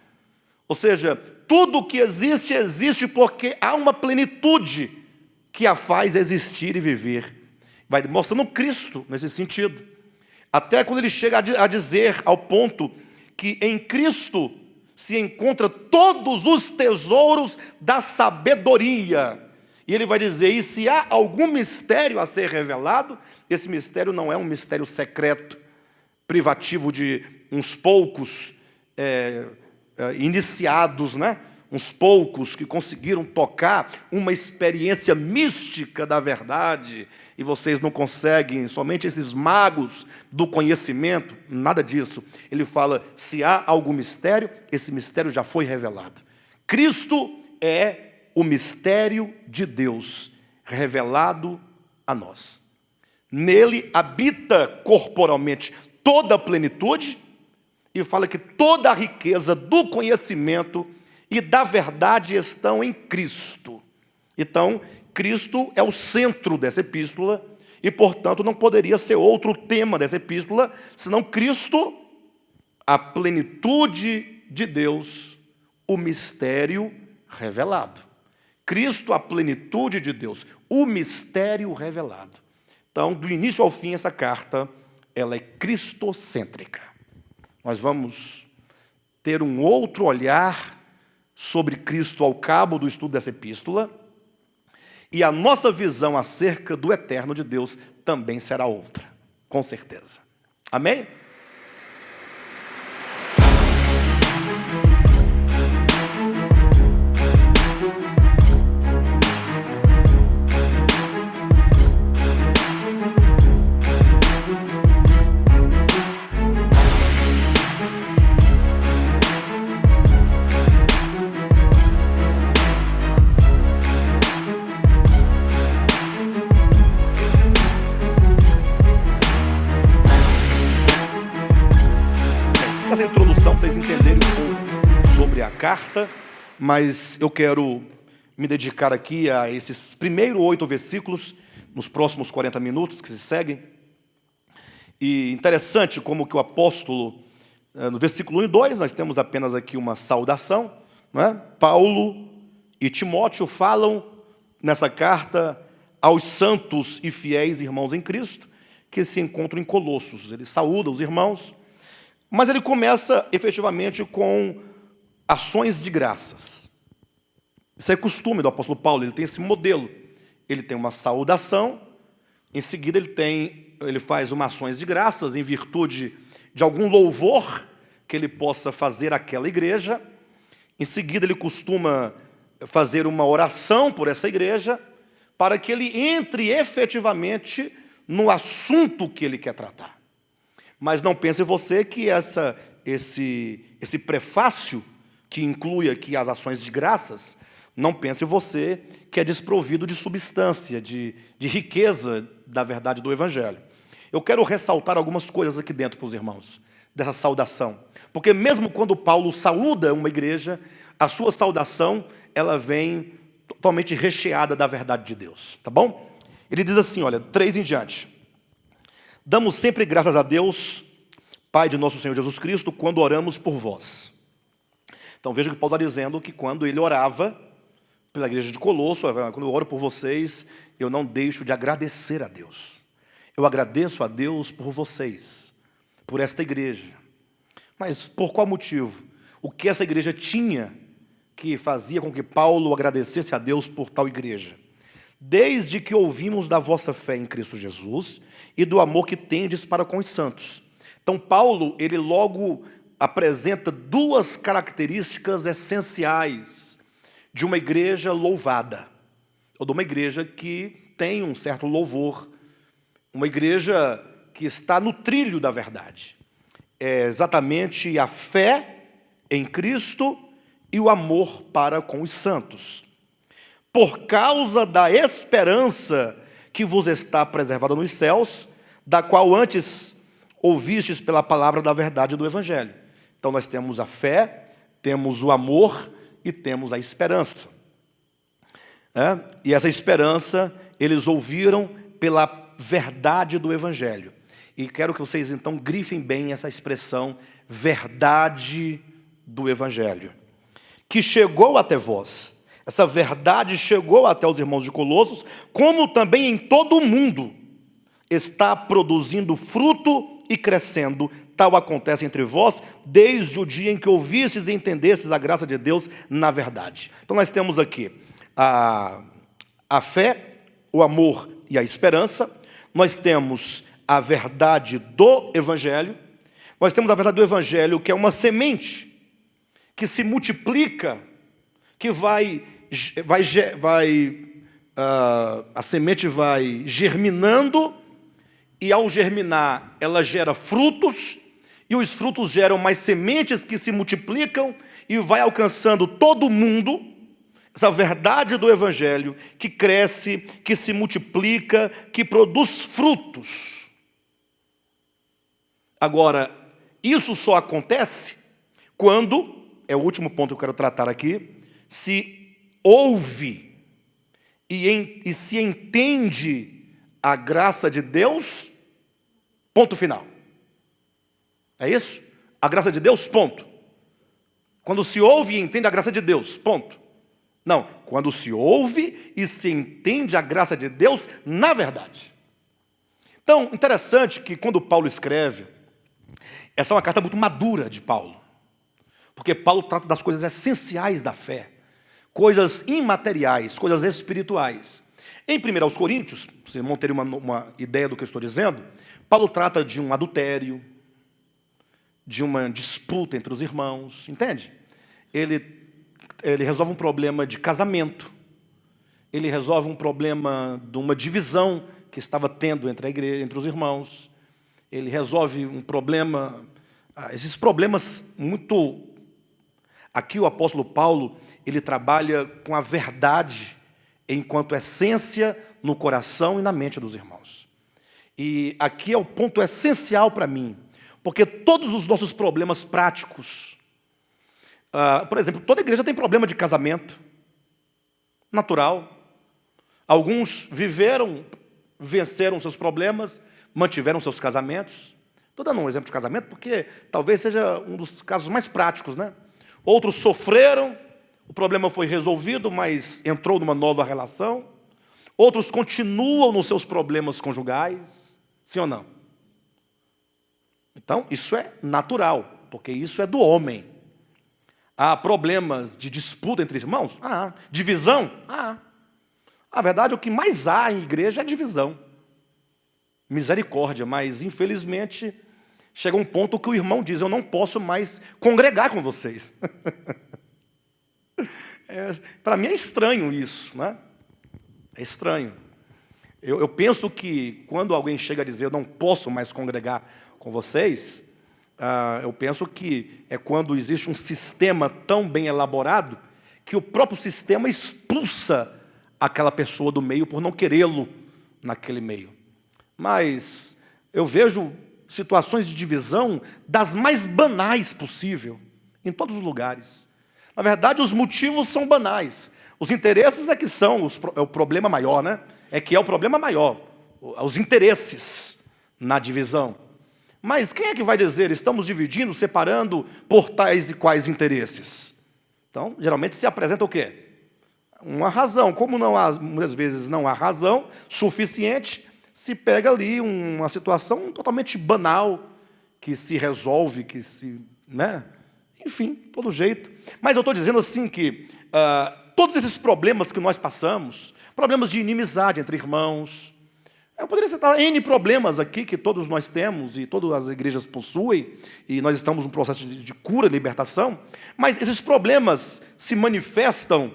Ou seja, tudo que existe, existe porque há uma plenitude que a faz existir e viver. Vai mostrando Cristo nesse sentido. Até quando ele chega a dizer ao ponto que em Cristo se encontra todos os tesouros da sabedoria. E ele vai dizer, e se há algum mistério a ser revelado, esse mistério não é um mistério secreto, privativo de uns poucos iniciados, né? Uns poucos que conseguiram tocar uma experiência mística da verdade, e vocês não conseguem, somente esses magos do conhecimento, nada disso. Ele fala, se há algum mistério, esse mistério já foi revelado. Cristo é o mistério de Deus revelado a nós. Nele habita corporalmente toda a plenitude, e fala que toda a riqueza do conhecimento e da verdade estão em Cristo. Então, Cristo é o centro dessa epístola, e portanto não poderia ser outro tema dessa epístola, senão Cristo, a plenitude de Deus, o mistério revelado. Cristo, a plenitude de Deus, o mistério revelado. Então, do início ao fim, essa carta, ela é cristocêntrica. Nós vamos ter um outro olhar sobre Cristo ao cabo do estudo dessa epístola, e a nossa visão acerca do eterno de Deus também será outra, com certeza. Amém? Essa introdução para vocês entenderem um pouco sobre a carta, mas eu quero me dedicar aqui a esses primeiros 8 versículos, nos próximos 40 minutos que se seguem. E interessante como que o apóstolo, no versículo 1 e 2, nós temos apenas aqui uma saudação, né? Paulo e Timóteo falam nessa carta aos santos e fiéis irmãos em Cristo, que se encontram em Colossos. Ele saúda os irmãos, mas ele começa efetivamente com ações de graças. Isso é costume do apóstolo Paulo, ele tem esse modelo. Ele tem uma saudação, em seguida ele faz uma ações de graças em virtude de algum louvor que ele possa fazer àquela igreja. Em seguida ele costuma fazer uma oração por essa igreja, para que ele entre efetivamente no assunto que ele quer tratar. Mas não pense você que esse prefácio, que inclui aqui as ações de graças, não pense você que é desprovido de substância, de riqueza da verdade do Evangelho. Eu quero ressaltar algumas coisas aqui dentro para os irmãos, dessa saudação. Porque mesmo quando Paulo saúda uma igreja, a sua saudação, ela vem totalmente recheada da verdade de Deus, tá bom? Ele diz assim, olha, 3 em diante. Damos sempre graças a Deus, Pai de nosso Senhor Jesus Cristo, quando oramos por vós. Então veja que Paulo está dizendo que quando ele orava, pela igreja de Colosso, quando eu oro por vocês, eu não deixo de agradecer a Deus. Eu agradeço a Deus por vocês, por esta igreja. Mas por qual motivo? O que essa igreja tinha que fazia com que Paulo agradecesse a Deus por tal igreja? Desde que ouvimos da vossa fé em Cristo Jesus e do amor que tendes para com os santos. Então Paulo, ele logo apresenta duas características essenciais de uma igreja louvada, ou de uma igreja que tem um certo louvor, uma igreja que está no trilho da verdade. É exatamente a fé em Cristo e o amor para com os santos. Por causa da esperança que vos está preservada nos céus, da qual antes ouvistes pela palavra da verdade do Evangelho. Então nós temos a fé, temos o amor e temos a esperança. E essa esperança eles ouviram pela verdade do Evangelho. E quero que vocês então grifem bem essa expressão, verdade do Evangelho, que chegou até vós. Essa verdade chegou até os irmãos de Colossos, como também em todo o mundo está produzindo fruto e crescendo. Tal acontece entre vós, desde o dia em que ouvistes e entendestes a graça de Deus na verdade. Então nós temos aqui a fé, o amor e a esperança. Nós temos a verdade do Evangelho. Nós temos a verdade do Evangelho, que é uma semente que se multiplica, que a semente vai germinando, e ao germinar ela gera frutos, e os frutos geram mais sementes que se multiplicam e vai alcançando todo mundo. Essa verdade do Evangelho que cresce, que se multiplica, que produz frutos. Agora, isso só acontece quando, é o último ponto que eu quero tratar aqui, se ouve e se entende a graça de Deus, ponto final. É isso? A graça de Deus, ponto. Quando se ouve e entende a graça de Deus, ponto. Não, quando se ouve e se entende a graça de Deus na verdade. Então, interessante que quando Paulo escreve, essa é uma carta muito madura de Paulo, porque Paulo trata das coisas essenciais da fé, coisas imateriais, coisas espirituais. Em 1 Coríntios, vocês vão ter uma ideia do que eu estou dizendo, Paulo trata de um adultério, de uma disputa entre os irmãos, entende? Ele resolve um problema de casamento, ele resolve um problema de uma divisão que estava tendo entre a igreja, entre os irmãos, ele resolve um problema, esses problemas muito... Aqui o apóstolo Paulo, ele trabalha com a verdade enquanto essência no coração e na mente dos irmãos. E aqui é o ponto essencial para mim, porque todos os nossos problemas práticos, por exemplo, toda igreja tem problema de casamento, natural. Alguns venceram seus problemas, mantiveram seus casamentos. Estou dando um exemplo de casamento porque talvez seja um dos casos mais práticos, né? Outros sofreram, o problema foi resolvido, mas entrou numa nova relação. Outros continuam nos seus problemas conjugais, sim ou não? Então, isso é natural, porque isso é do homem. Há problemas de disputa entre irmãos? Divisão? A verdade, o que mais há em igreja é divisão. Misericórdia, mas infelizmente chega um ponto que o irmão diz, eu não posso mais congregar com vocês. Para mim é estranho isso, né? É estranho. Eu penso que quando alguém chega a dizer, eu não posso mais congregar com vocês, eu penso que é quando existe um sistema tão bem elaborado que o próprio sistema expulsa aquela pessoa do meio por não querê-lo naquele meio. Mas eu vejo situações de divisão das mais banais possível, em todos os lugares. Na verdade, os motivos são banais. Os interesses é que são é o problema maior, né? É o problema maior, os interesses na divisão. Mas quem é que vai dizer, estamos dividindo, separando por tais e quais interesses? Então, geralmente se apresenta o quê? uma razão. Como não há, muitas vezes não há razão suficiente, se pega ali uma situação totalmente banal, que se resolve, que se, né? Enfim, todo jeito. Mas eu estou dizendo assim que todos esses problemas que nós passamos, problemas de inimizade entre irmãos, eu poderia citar N problemas aqui que todos nós temos e todas as igrejas possuem, e nós estamos num processo de cura e libertação, mas esses problemas se manifestam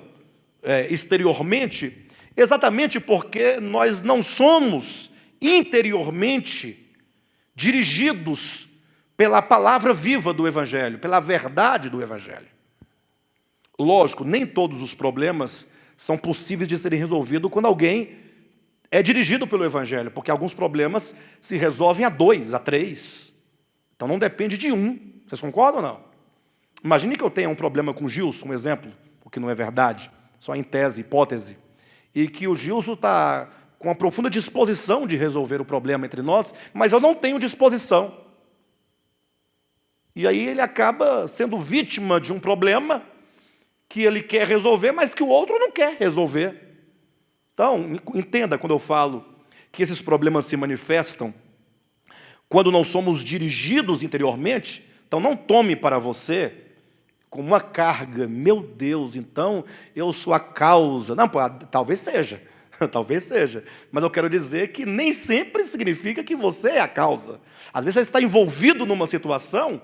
exteriormente exatamente porque nós não somos interiormente dirigidos pela palavra viva do Evangelho, pela verdade do Evangelho. Lógico, nem todos os problemas são possíveis de serem resolvidos quando alguém é dirigido pelo Evangelho, porque alguns problemas se resolvem a 2, a 3. Então não depende de um. Vocês concordam ou não? Imagine que eu tenha um problema com o Gilson, um exemplo, o que não é verdade, só em tese, hipótese, e que o Gilson está com uma profunda disposição de resolver o problema entre nós, mas eu não tenho disposição. E aí ele acaba sendo vítima de um problema que ele quer resolver, mas que o outro não quer resolver. Então, entenda quando eu falo que esses problemas se manifestam quando não somos dirigidos interiormente. Então, não tome para você como uma carga. Meu Deus, então eu sou a causa. Não, talvez seja, talvez seja. Mas eu quero dizer que nem sempre significa que você é a causa. Às vezes você está envolvido numa situação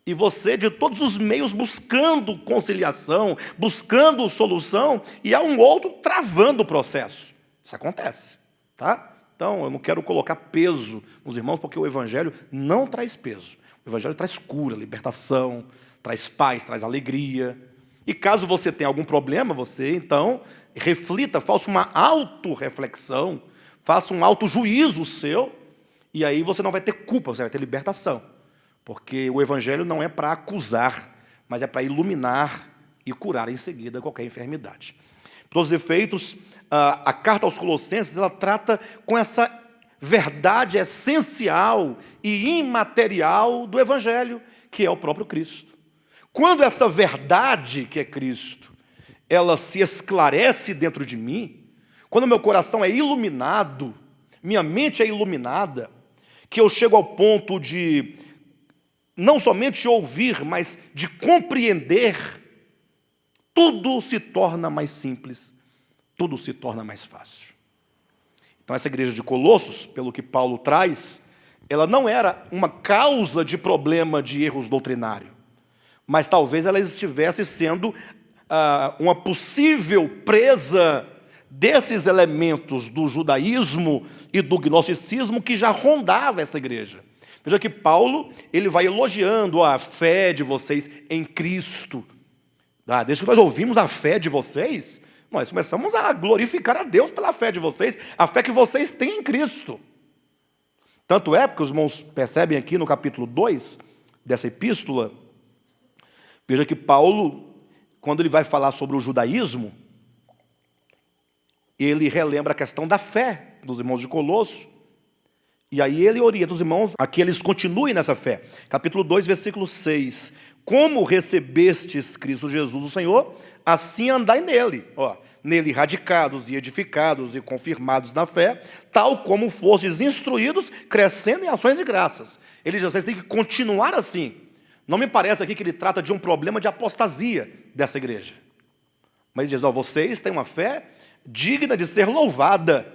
e você, de todos os meios, buscando conciliação, buscando solução, e há um outro travando o processo. Isso acontece, tá? Então, eu não quero colocar peso nos irmãos, porque o Evangelho não traz peso. O Evangelho traz cura, libertação, traz paz, traz alegria. E caso você tenha algum problema, você, então, reflita, faça uma autorreflexão, faça um autojuízo seu, e aí você não vai ter culpa, você vai ter libertação. Porque o Evangelho não é para acusar, mas é para iluminar e curar em seguida qualquer enfermidade. Para os efeitos, a carta aos Colossenses, ela trata com essa verdade essencial e imaterial do Evangelho, que é o próprio Cristo. Quando essa verdade, que é Cristo, ela se esclarece dentro de mim, quando meu coração é iluminado, minha mente é iluminada, que eu chego ao ponto de não somente ouvir, mas de compreender, tudo se torna mais simples, tudo se torna mais fácil. Então essa igreja de Colossos, pelo que Paulo traz, ela não era uma causa de problema de erros doutrinários, mas talvez ela estivesse sendo uma possível presa desses elementos do judaísmo e do gnosticismo que já rondava esta igreja. Veja que Paulo, ele vai elogiando a fé de vocês em Cristo. Desde que nós ouvimos a fé de vocês, nós começamos a glorificar a Deus pela fé de vocês, a fé que vocês têm em Cristo. Tanto é, porque os irmãos percebem aqui no capítulo 2 dessa epístola, veja que Paulo, quando ele vai falar sobre o judaísmo, ele relembra a questão da fé dos irmãos de Colosso, e aí ele orienta os irmãos a que eles continuem nessa fé. Capítulo 2, versículo 6. Como recebestes Cristo Jesus o Senhor, assim andai nele. Nele radicados e edificados e confirmados na fé, tal como fostes instruídos, crescendo em ações de graças. Ele diz, vocês têm que continuar assim. Não me parece aqui que ele trata de um problema de apostasia dessa igreja. Mas ele diz, vocês têm uma fé digna de ser louvada,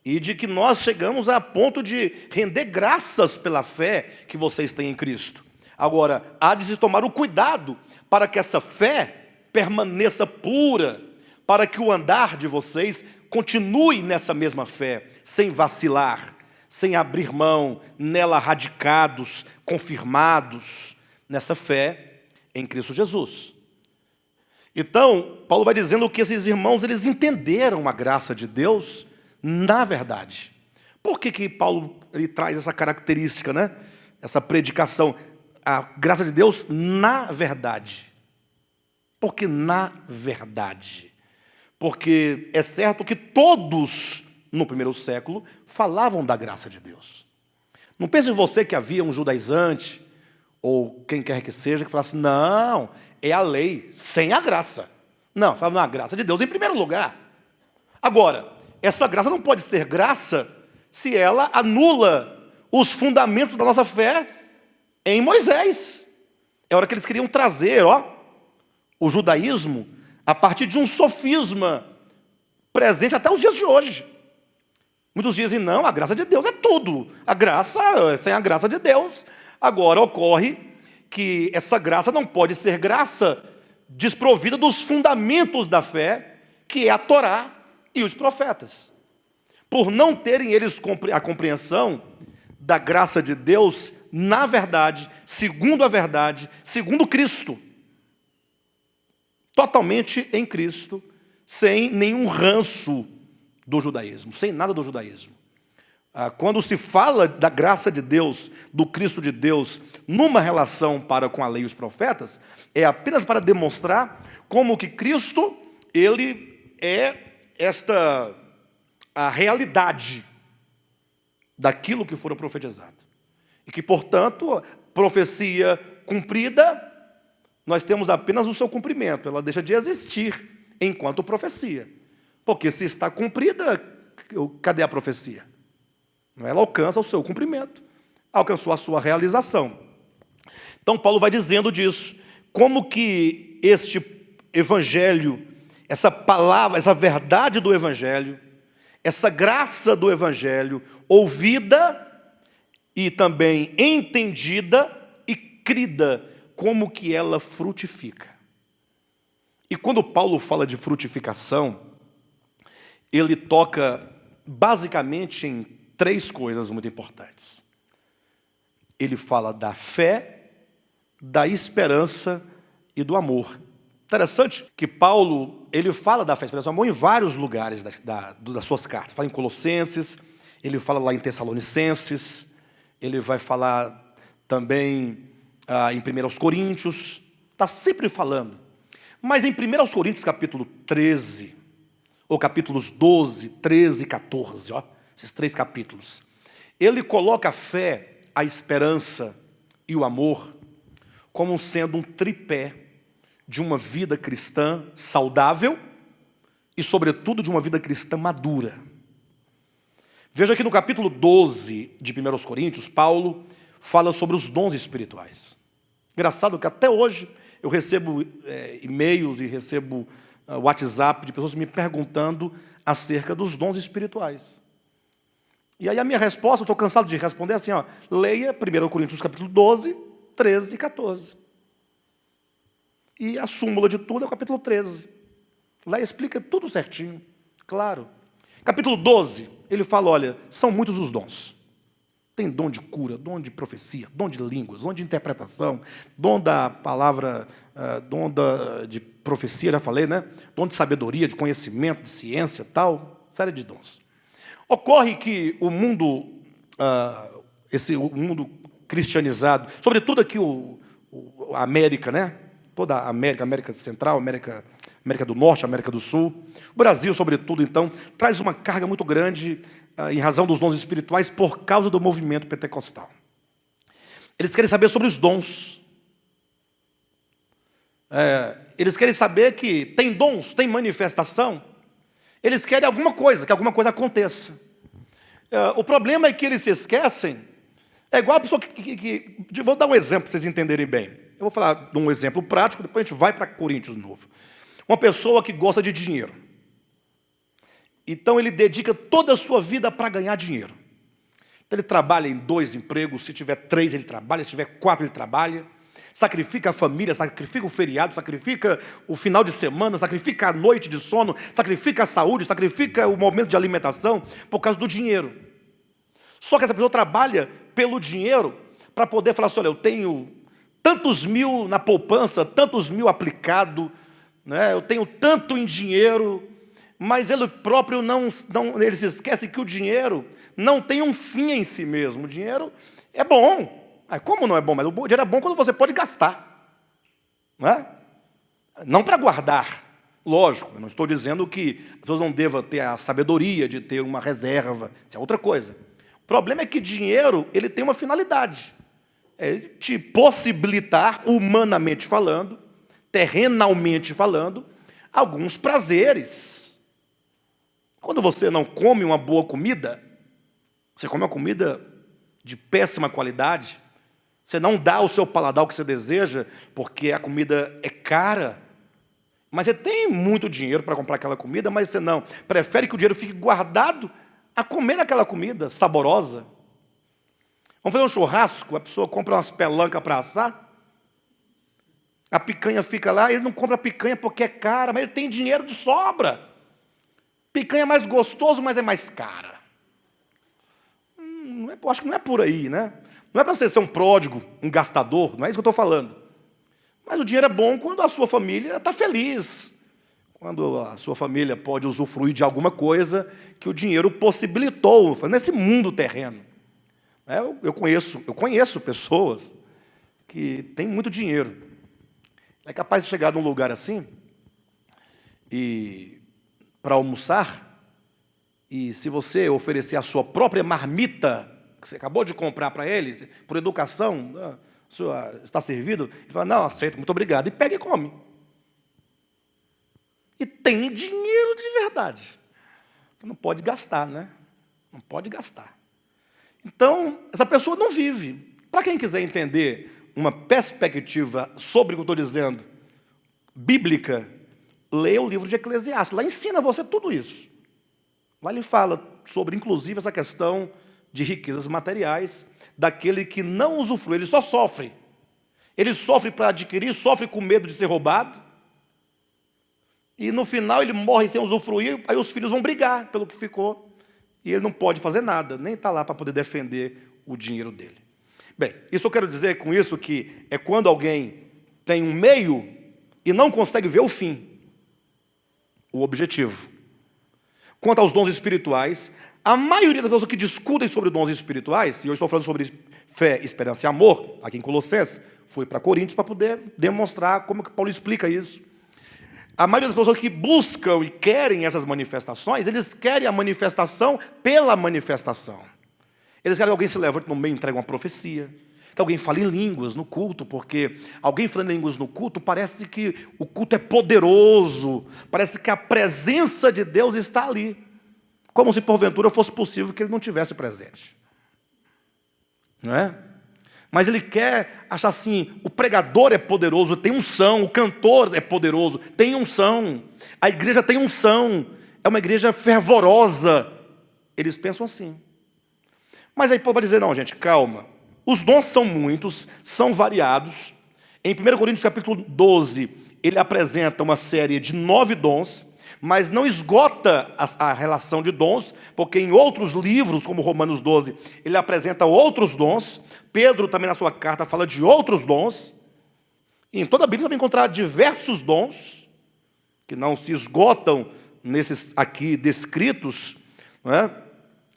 e de que nós chegamos a ponto de render graças pela fé que vocês têm em Cristo. Agora, há de se tomar o cuidado para que essa fé permaneça pura, para que o andar de vocês continue nessa mesma fé, sem vacilar, sem abrir mão, nela radicados, confirmados nessa fé em Cristo Jesus. Então, Paulo vai dizendo que esses irmãos, eles entenderam a graça de Deus na verdade. Por que Paulo ele traz essa característica, né? Essa predicação, a graça de Deus na verdade? Porque na verdade. Porque é certo que todos, no primeiro século, falavam da graça de Deus. Não pense você que havia um judaizante, ou quem quer que seja, que falasse, não, é a lei, sem a graça. Não, fala na graça de Deus em primeiro lugar. Agora, essa graça não pode ser graça se ela anula os fundamentos da nossa fé em Moisés. É a hora que eles queriam trazer, o judaísmo a partir de um sofisma presente até os dias de hoje. Muitos dizem, não, a graça de Deus é tudo. A graça, sem a graça de Deus. Agora, ocorre que essa graça não pode ser graça desprovida dos fundamentos da fé, que é a Torá e os profetas. Por não terem eles a compreensão da graça de Deus na verdade, segundo Cristo. Totalmente em Cristo, sem nenhum ranço do judaísmo, sem nada do judaísmo. Quando se fala da graça de Deus, do Cristo de Deus, numa relação para com a lei e os profetas, é apenas para demonstrar como que Cristo, ele é a realidade daquilo que fora profetizado. E que, portanto, profecia cumprida, nós temos apenas o seu cumprimento, ela deixa de existir enquanto profecia. Porque se está cumprida, cadê a profecia? Ela alcança o seu cumprimento, alcançou a sua realização. Então Paulo vai dizendo disso, como que este evangelho, essa palavra, essa verdade do evangelho, essa graça do evangelho, ouvida e também entendida e crida, como que ela frutifica. E quando Paulo fala de frutificação, ele toca basicamente em 3 coisas muito importantes. Ele fala da fé, da esperança e do amor. Interessante que Paulo, ele fala da fé, esperança e amor em vários lugares das suas cartas. Fala em Colossenses, ele fala lá em Tessalonicenses, ele vai falar também em 1 Coríntios, está sempre falando. Mas em 1 Coríntios capítulo 13, ou capítulos 12, 13 e 14, esses 3 capítulos, ele coloca a fé, a esperança e o amor como sendo um tripé de uma vida cristã saudável e, sobretudo, de uma vida cristã madura. Veja que no capítulo 12 de 1 Coríntios, Paulo fala sobre os dons espirituais. Engraçado que até hoje eu recebo e-mails e recebo WhatsApp de pessoas me perguntando acerca dos dons espirituais. E aí a minha resposta, eu estou cansado de responder assim, leia 1 Coríntios capítulo 12, 13 e 14. E a súmula de tudo é o capítulo 13. Lá explica tudo certinho, claro. Capítulo 12, ele fala, olha, são muitos os dons. Tem dom de cura, dom de profecia, dom de línguas, dom de interpretação, dom da palavra, de profecia, já falei, né? Dom de sabedoria, de conhecimento, de ciência, tal, série de dons. Ocorre que o mundo, o mundo cristianizado, sobretudo aqui a América, né? Toda a América Central, América do Norte, América do Sul, o Brasil, sobretudo, então, traz uma carga muito grande em razão dos dons espirituais por causa do movimento pentecostal. Eles querem saber sobre os dons. Eles querem saber que tem dons, tem manifestação. Eles querem alguma coisa, que alguma coisa aconteça. O problema é que eles se esquecem. É igual a pessoa vou dar um exemplo para vocês entenderem bem. Eu vou falar de um exemplo prático, depois a gente vai para Coríntios de novo. Uma pessoa que gosta de dinheiro. Então ele dedica toda a sua vida para ganhar dinheiro. Então ele trabalha em 2 empregos, se tiver 3 ele trabalha, se tiver 4 ele trabalha. Sacrifica a família, sacrifica o feriado, sacrifica o final de semana, sacrifica a noite de sono, sacrifica a saúde, sacrifica o momento de alimentação por causa do dinheiro. Só que essa pessoa trabalha pelo dinheiro para poder falar assim, olha, eu tenho tantos mil na poupança, tantos mil aplicado, né? Eu tenho tanto em dinheiro, mas ele próprio ele se esquece que o dinheiro não tem um fim em si mesmo. O dinheiro é bom. Como não é bom? Mas o dinheiro é bom quando você pode gastar. Não para guardar. Lógico, eu não estou dizendo que as pessoas não devam ter a sabedoria de ter uma reserva. Isso é outra coisa. O problema é que dinheiro ele tem uma finalidade. É te possibilitar, humanamente falando, terrenalmente falando, alguns prazeres. Quando você não come uma boa comida, você come uma comida de péssima qualidade, você não dá ao seu paladar o que você deseja, porque a comida é cara. Mas você tem muito dinheiro para comprar aquela comida, mas você não. Prefere que o dinheiro fique guardado a comer aquela comida saborosa. Vamos fazer um churrasco, a pessoa compra umas pelancas para assar, a picanha fica lá, ele não compra picanha porque é cara, mas ele tem dinheiro de sobra. Picanha é mais gostoso, mas é mais cara. Eu acho que não é por aí, né? Não é para você ser um pródigo, um gastador, não é isso que eu estou falando. Mas o dinheiro é bom quando a sua família está feliz. Quando a sua família pode usufruir de alguma coisa que o dinheiro possibilitou, nesse mundo terreno. Eu conheço pessoas que têm muito dinheiro. É capaz de chegar num lugar assim, e para almoçar, e se você oferecer a sua própria marmita, que você acabou de comprar para eles, por educação, está servido, ele fala, não, aceito, muito obrigado, e pega e come. E tem dinheiro de verdade. Não pode gastar, né? Não pode gastar. Então, essa pessoa não vive. Para quem quiser entender uma perspectiva sobre o que eu estou dizendo, bíblica, leia o livro de Eclesiastes. Lá ensina você tudo isso. Lá ele fala sobre, inclusive, essa questão de riquezas materiais, daquele que não usufrui, ele só sofre. Ele sofre para adquirir, sofre com medo de ser roubado, e no final ele morre sem usufruir, aí os filhos vão brigar pelo que ficou, e ele não pode fazer nada, nem está lá para poder defender o dinheiro dele. Bem, isso eu quero dizer com isso que é quando alguém tem um meio e não consegue ver o fim, o objetivo. Quanto aos dons espirituais, a maioria das pessoas que discutem sobre dons espirituais, e eu estou falando sobre fé, esperança e amor, aqui em Colossenses, fui para Coríntios para poder demonstrar como que Paulo explica isso. A maioria das pessoas que buscam e querem essas manifestações, eles querem a manifestação pela manifestação. Eles querem que alguém se levante no meio e entregue uma profecia, que alguém fale em línguas no culto, porque alguém falando em línguas no culto, parece que o culto é poderoso, parece que a presença de Deus está ali. Como se porventura fosse possível que ele não tivesse presente. Não é? Mas ele quer achar assim, o pregador é poderoso, tem unção, o cantor é poderoso, tem unção, a igreja tem unção, é uma igreja fervorosa. Eles pensam assim. Mas aí Paulo vai dizer, não, gente, calma. Os dons são muitos, são variados. Em 1 Coríntios capítulo 12, ele apresenta uma série de 9 dons, mas não esgota a relação de dons, porque em outros livros, como Romanos 12, ele apresenta outros dons. Pedro também na sua carta fala de outros dons. E em toda a Bíblia você vai encontrar diversos dons, que não se esgotam nesses aqui descritos. Não é?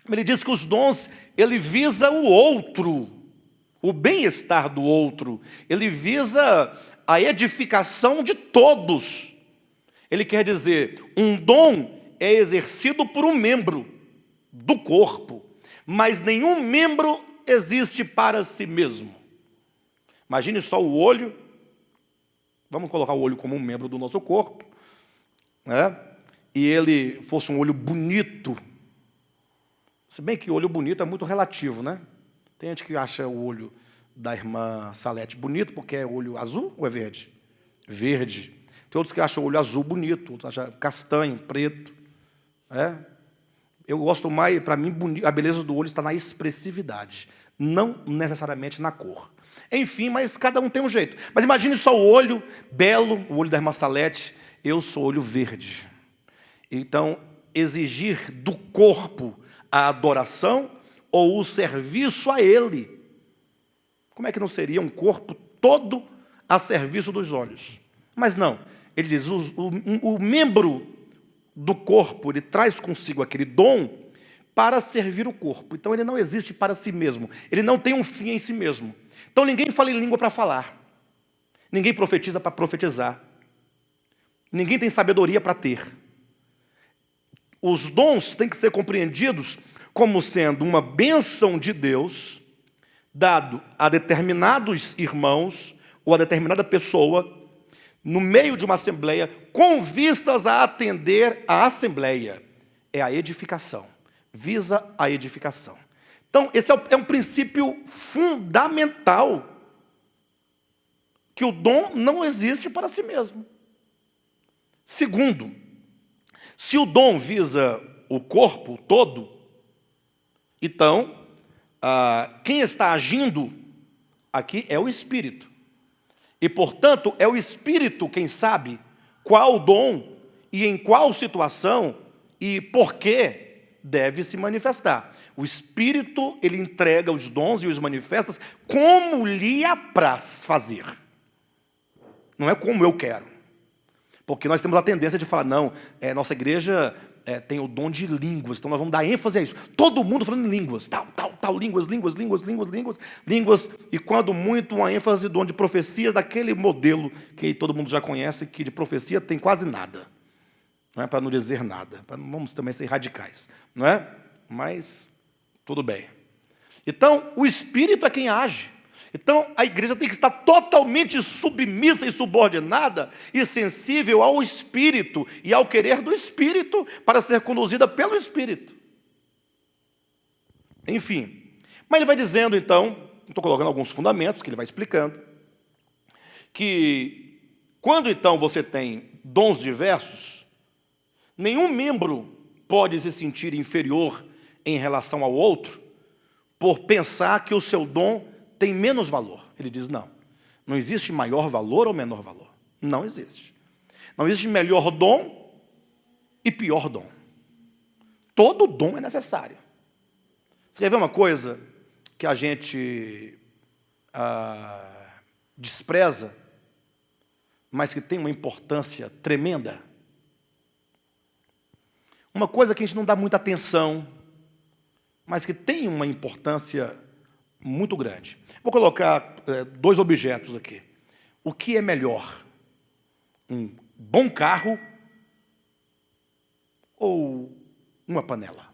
Ele diz que os dons, ele visa o outro, o bem-estar do outro. Ele visa a edificação de todos. Ele quer dizer, um dom é exercido por um membro do corpo, mas nenhum membro existe para si mesmo. Imagine só o olho, vamos colocar o olho como um membro do nosso corpo, né? E ele fosse um olho bonito, se bem que olho bonito é muito relativo, né? Tem gente que acha o olho da irmã Salete bonito porque é olho azul ou é verde? Verde. Tem outros que acham o olho azul bonito, outros acham castanho, preto. Eu gosto mais, para mim, a beleza do olho está na expressividade, não necessariamente na cor. Enfim, mas cada um tem um jeito. Mas imagine só o olho belo, o olho da irmã Salete, eu sou olho verde. Então, exigir do corpo a adoração ou o serviço a ele. Como é que não seria um corpo todo a serviço dos olhos? Mas não. Ele diz, o membro do corpo, ele traz consigo aquele dom para servir o corpo. Então ele não existe para si mesmo. Ele não tem um fim em si mesmo. Então ninguém fala em língua para falar. Ninguém profetiza para profetizar. Ninguém tem sabedoria para ter. Os dons têm que ser compreendidos como sendo uma bênção de Deus, dado a determinados irmãos ou a determinada pessoa, no meio de uma assembleia, com vistas a atender a assembleia. É a edificação, visa a edificação. Então, esse é um princípio fundamental, que o dom não existe para si mesmo. Segundo, se o dom visa o corpo todo, então, quem está agindo aqui é o Espírito. E, portanto, é o Espírito quem sabe qual dom e em qual situação e por que deve se manifestar. O Espírito, ele entrega os dons e os manifesta como lhe apraz fazer. Não é como eu quero. Porque nós temos a tendência de falar, não, nossa igreja tem o dom de línguas, então nós vamos dar ênfase a isso. Todo mundo falando em línguas, tal, línguas, e quando muito, uma ênfase do dom de profecias, daquele modelo que todo mundo já conhece, que de profecia tem quase nada. Não é para não dizer nada, vamos também ser radicais, não é? Mas, tudo bem. Então, o Espírito é quem age. Então, a igreja tem que estar totalmente submissa e subordinada e sensível ao Espírito e ao querer do Espírito para ser conduzida pelo Espírito. Enfim, mas ele vai dizendo então, estou colocando alguns fundamentos que ele vai explicando, que quando então você tem dons diversos, nenhum membro pode se sentir inferior em relação ao outro por pensar que o seu dom tem menos valor. Ele diz, não existe maior valor ou menor valor. Não existe. Não existe melhor dom e pior dom. Todo dom é necessário. Você quer ver uma coisa que a gente despreza, mas que tem uma importância tremenda? Uma coisa que a gente não dá muita atenção, mas que tem uma importância muito grande. Vou colocar 2 objetos aqui. O que é melhor? Um bom carro ou uma panela?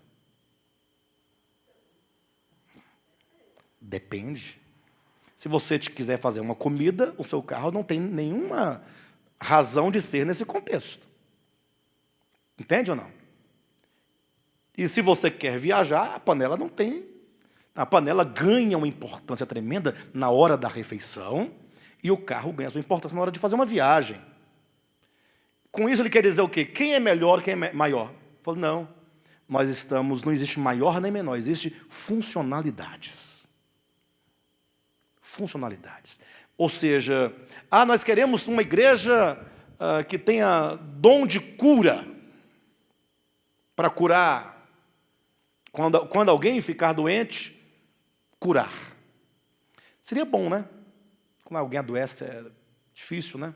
Depende. Se você quiser fazer uma comida, o seu carro não tem nenhuma razão de ser nesse contexto. Entende ou não? E se você quer viajar, a panela não tem. A panela ganha uma importância tremenda na hora da refeição e o carro ganha sua importância na hora de fazer uma viagem. Com isso ele quer dizer o quê? Quem é melhor, quem é maior? Falou, não existe maior nem menor, existe funcionalidades. Funcionalidades. Ou seja, nós queremos uma igreja que tenha dom de cura, para curar. Quando alguém ficar doente, curar. Seria bom, né? Quando alguém adoece é difícil, né?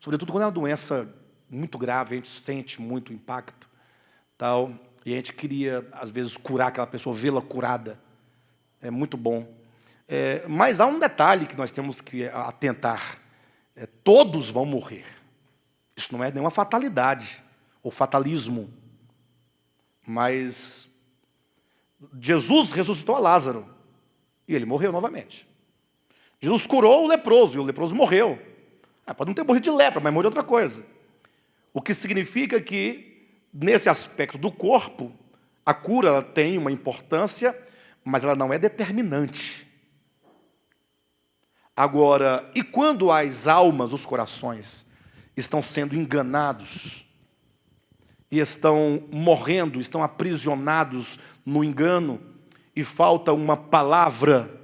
Sobretudo quando é uma doença muito grave, a gente sente muito impacto, tal, e a gente queria, às vezes, curar aquela pessoa, vê-la curada. É muito bom. Mas há um detalhe que nós temos que atentar. Todos vão morrer. Isso não é nenhuma fatalidade, ou fatalismo. Mas Jesus ressuscitou a Lázaro. E ele morreu novamente. Jesus curou o leproso, e o leproso morreu. Pode não ter morrido de lepra, mas morreu de outra coisa. O que significa que, nesse aspecto do corpo, a cura ela tem uma importância, mas ela não é determinante. Agora, e quando as almas, os corações, estão sendo enganados, e estão morrendo, estão aprisionados no engano, e falta uma palavra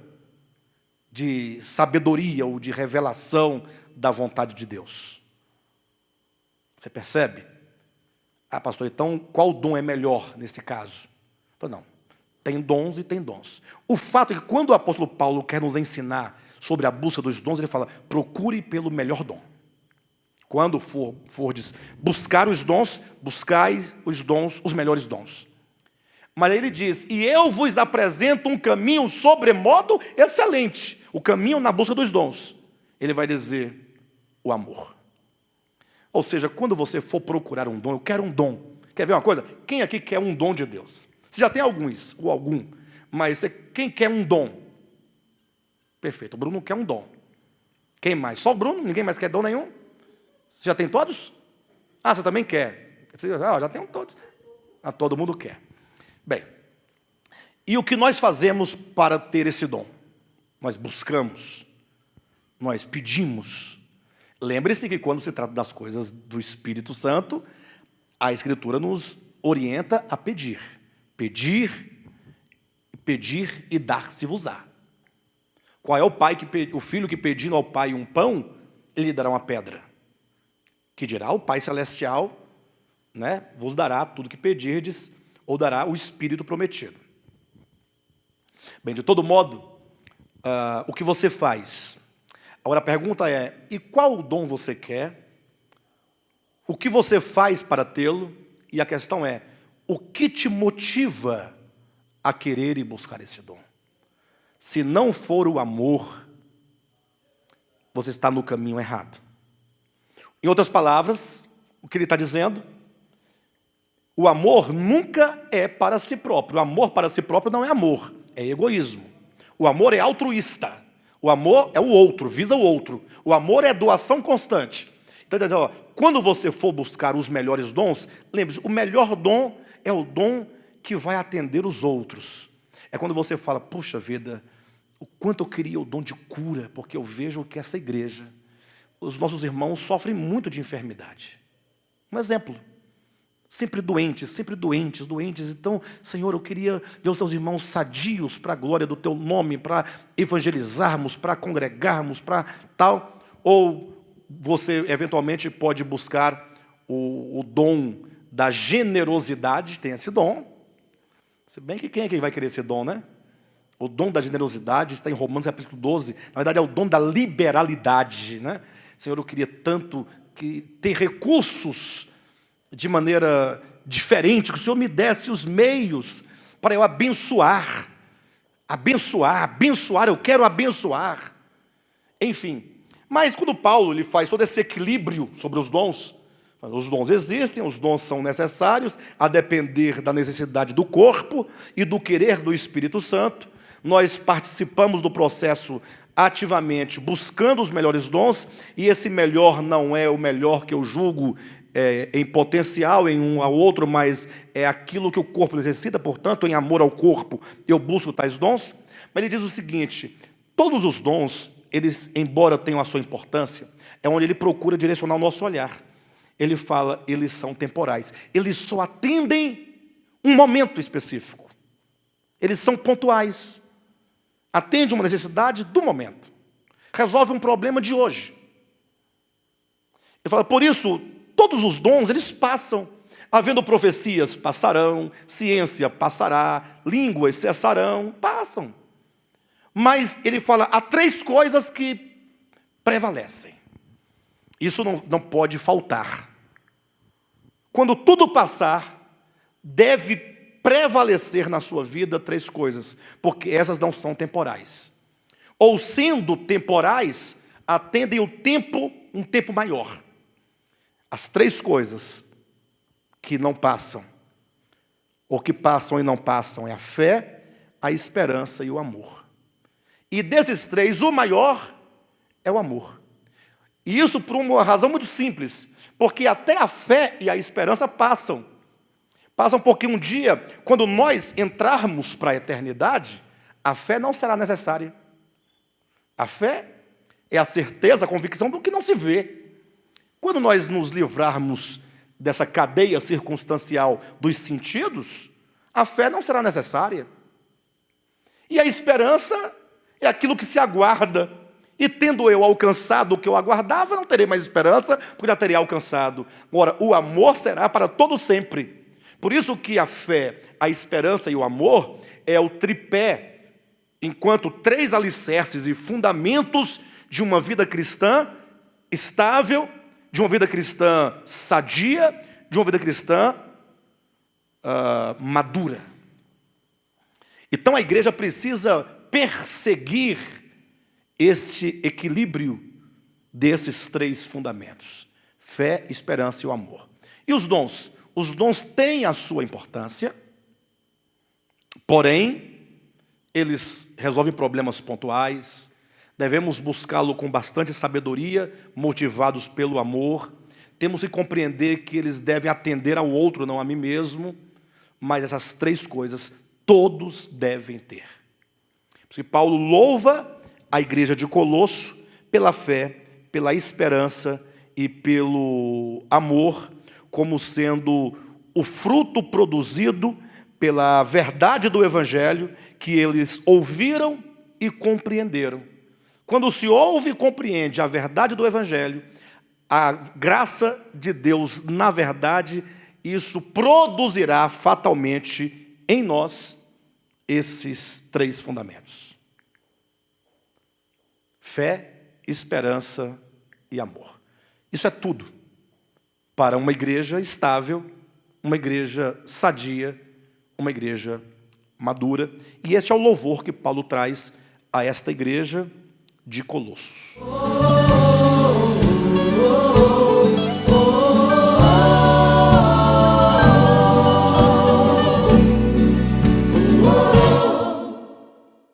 de sabedoria ou de revelação da vontade de Deus. Você percebe? Pastor, então qual dom é melhor nesse caso? Não, tem dons e tem dons. O fato é que quando o apóstolo Paulo quer nos ensinar sobre a busca dos dons, ele fala, procure pelo melhor dom. Quando fordes buscar os dons, buscai os dons, os melhores dons. Mas aí ele diz, e eu vos apresento um caminho sobremodo excelente. O caminho na busca dos dons. Ele vai dizer, o amor. Ou seja, quando você for procurar um dom, eu quero um dom. Quer ver uma coisa? Quem aqui quer um dom de Deus? Você já tem alguns, ou algum. Mas quem quer um dom? Perfeito, o Bruno quer um dom. Quem mais? Só o Bruno? Ninguém mais quer dom nenhum? Você já tem todos? Ah, você também quer? Ah, já tenho todos. Ah, todo mundo quer. Bem, e o que nós fazemos para ter esse dom? Nós buscamos, nós pedimos. Lembre-se que quando se trata das coisas do Espírito Santo, a Escritura nos orienta a pedir. Pedir, pedir e dar-se-vos-á. Qual é o filho que pedindo ao pai um pão, ele lhe dará uma pedra? Que dirá o Pai Celestial, né, vos dará tudo que pedirdes, ou dará o Espírito prometido. Bem, de todo modo, o que você faz? Agora a pergunta é, e qual dom você quer? O que você faz para tê-lo? E a questão é, o que te motiva a querer e buscar esse dom? Se não for o amor, você está no caminho errado. Em outras palavras, o que ele está dizendo? O amor nunca é para si próprio. O amor para si próprio não é amor, é egoísmo. O amor é altruísta. O amor é o outro, visa o outro. O amor é doação constante. Então, quando você for buscar os melhores dons, lembre-se, o melhor dom é o dom que vai atender os outros. É quando você fala, puxa vida, o quanto eu queria o dom de cura, porque eu vejo que essa igreja, os nossos irmãos sofrem muito de enfermidade. Um exemplo, sempre doentes, doentes. Então, Senhor, eu queria ver os teus irmãos sadios para a glória do teu nome, para evangelizarmos, para congregarmos, para tal. Ou você, eventualmente, pode buscar o dom da generosidade, tem esse dom. Se bem que quem é que vai querer esse dom, né? O dom da generosidade está em Romanos capítulo 12. Na verdade, é o dom da liberalidade, né? Senhor, eu queria tanto ter recursos de maneira diferente, que o Senhor me desse os meios para eu abençoar, eu quero abençoar. Enfim, mas quando Paulo ele faz todo esse equilíbrio sobre os dons existem, os dons são necessários, a depender da necessidade do corpo e do querer do Espírito Santo. Nós participamos do processo ativamente, buscando os melhores dons, e esse melhor não é o melhor que eu julgo em potencial em um ao outro, mas é aquilo que o corpo necessita, portanto, em amor ao corpo, eu busco tais dons. Mas ele diz o seguinte, todos os dons, eles, embora tenham a sua importância, é onde ele procura direcionar o nosso olhar. Ele fala, eles são temporais, eles só atendem um momento específico, eles são pontuais. Atende uma necessidade do momento. Resolve um problema de hoje. Ele fala, por isso, todos os dons, eles passam. Havendo profecias, passarão. Ciência, passará. Línguas, cessarão. Passam. Mas ele fala, há 3 coisas que prevalecem. Isso não pode faltar. Quando tudo passar, deve prevalecer na sua vida 3 coisas, porque essas não são temporais. Ou sendo temporais, atendem um tempo maior. As 3 coisas que não passam, ou que passam e não passam, é a fé, a esperança e o amor. E desses 3, o maior é o amor. E isso por uma razão muito simples, porque até a fé e a esperança passam. Passam porque um dia, quando nós entrarmos para a eternidade, a fé não será necessária. A fé é a certeza, a convicção do que não se vê. Quando nós nos livrarmos dessa cadeia circunstancial dos sentidos, a fé não será necessária. E a esperança é aquilo que se aguarda. E tendo eu alcançado o que eu aguardava, não terei mais esperança, porque já terei alcançado. Ora, o amor será para todo sempre. Por isso que a fé, a esperança e o amor é o tripé, enquanto 3 alicerces e fundamentos de uma vida cristã estável, de uma vida cristã sadia, de uma vida cristã madura. Então a igreja precisa perseguir este equilíbrio desses 3 fundamentos: fé, esperança e o amor. E os dons? Os dons têm a sua importância, porém, eles resolvem problemas pontuais, devemos buscá-lo com bastante sabedoria, motivados pelo amor. temos que compreender que eles devem atender ao outro, não a mim mesmo, mas essas 3 coisas todos devem ter. Por isso que Paulo louva a igreja de Colosso pela fé, pela esperança e pelo amor, como sendo o fruto produzido pela verdade do Evangelho que eles ouviram e compreenderam. Quando se ouve e compreende a verdade do Evangelho, a graça de Deus, na verdade, isso produzirá fatalmente em nós esses 3 fundamentos: fé, esperança e amor. Isso é tudo para uma igreja estável, uma igreja sadia, uma igreja madura. E esse é o louvor que Paulo traz a esta igreja de Colossos.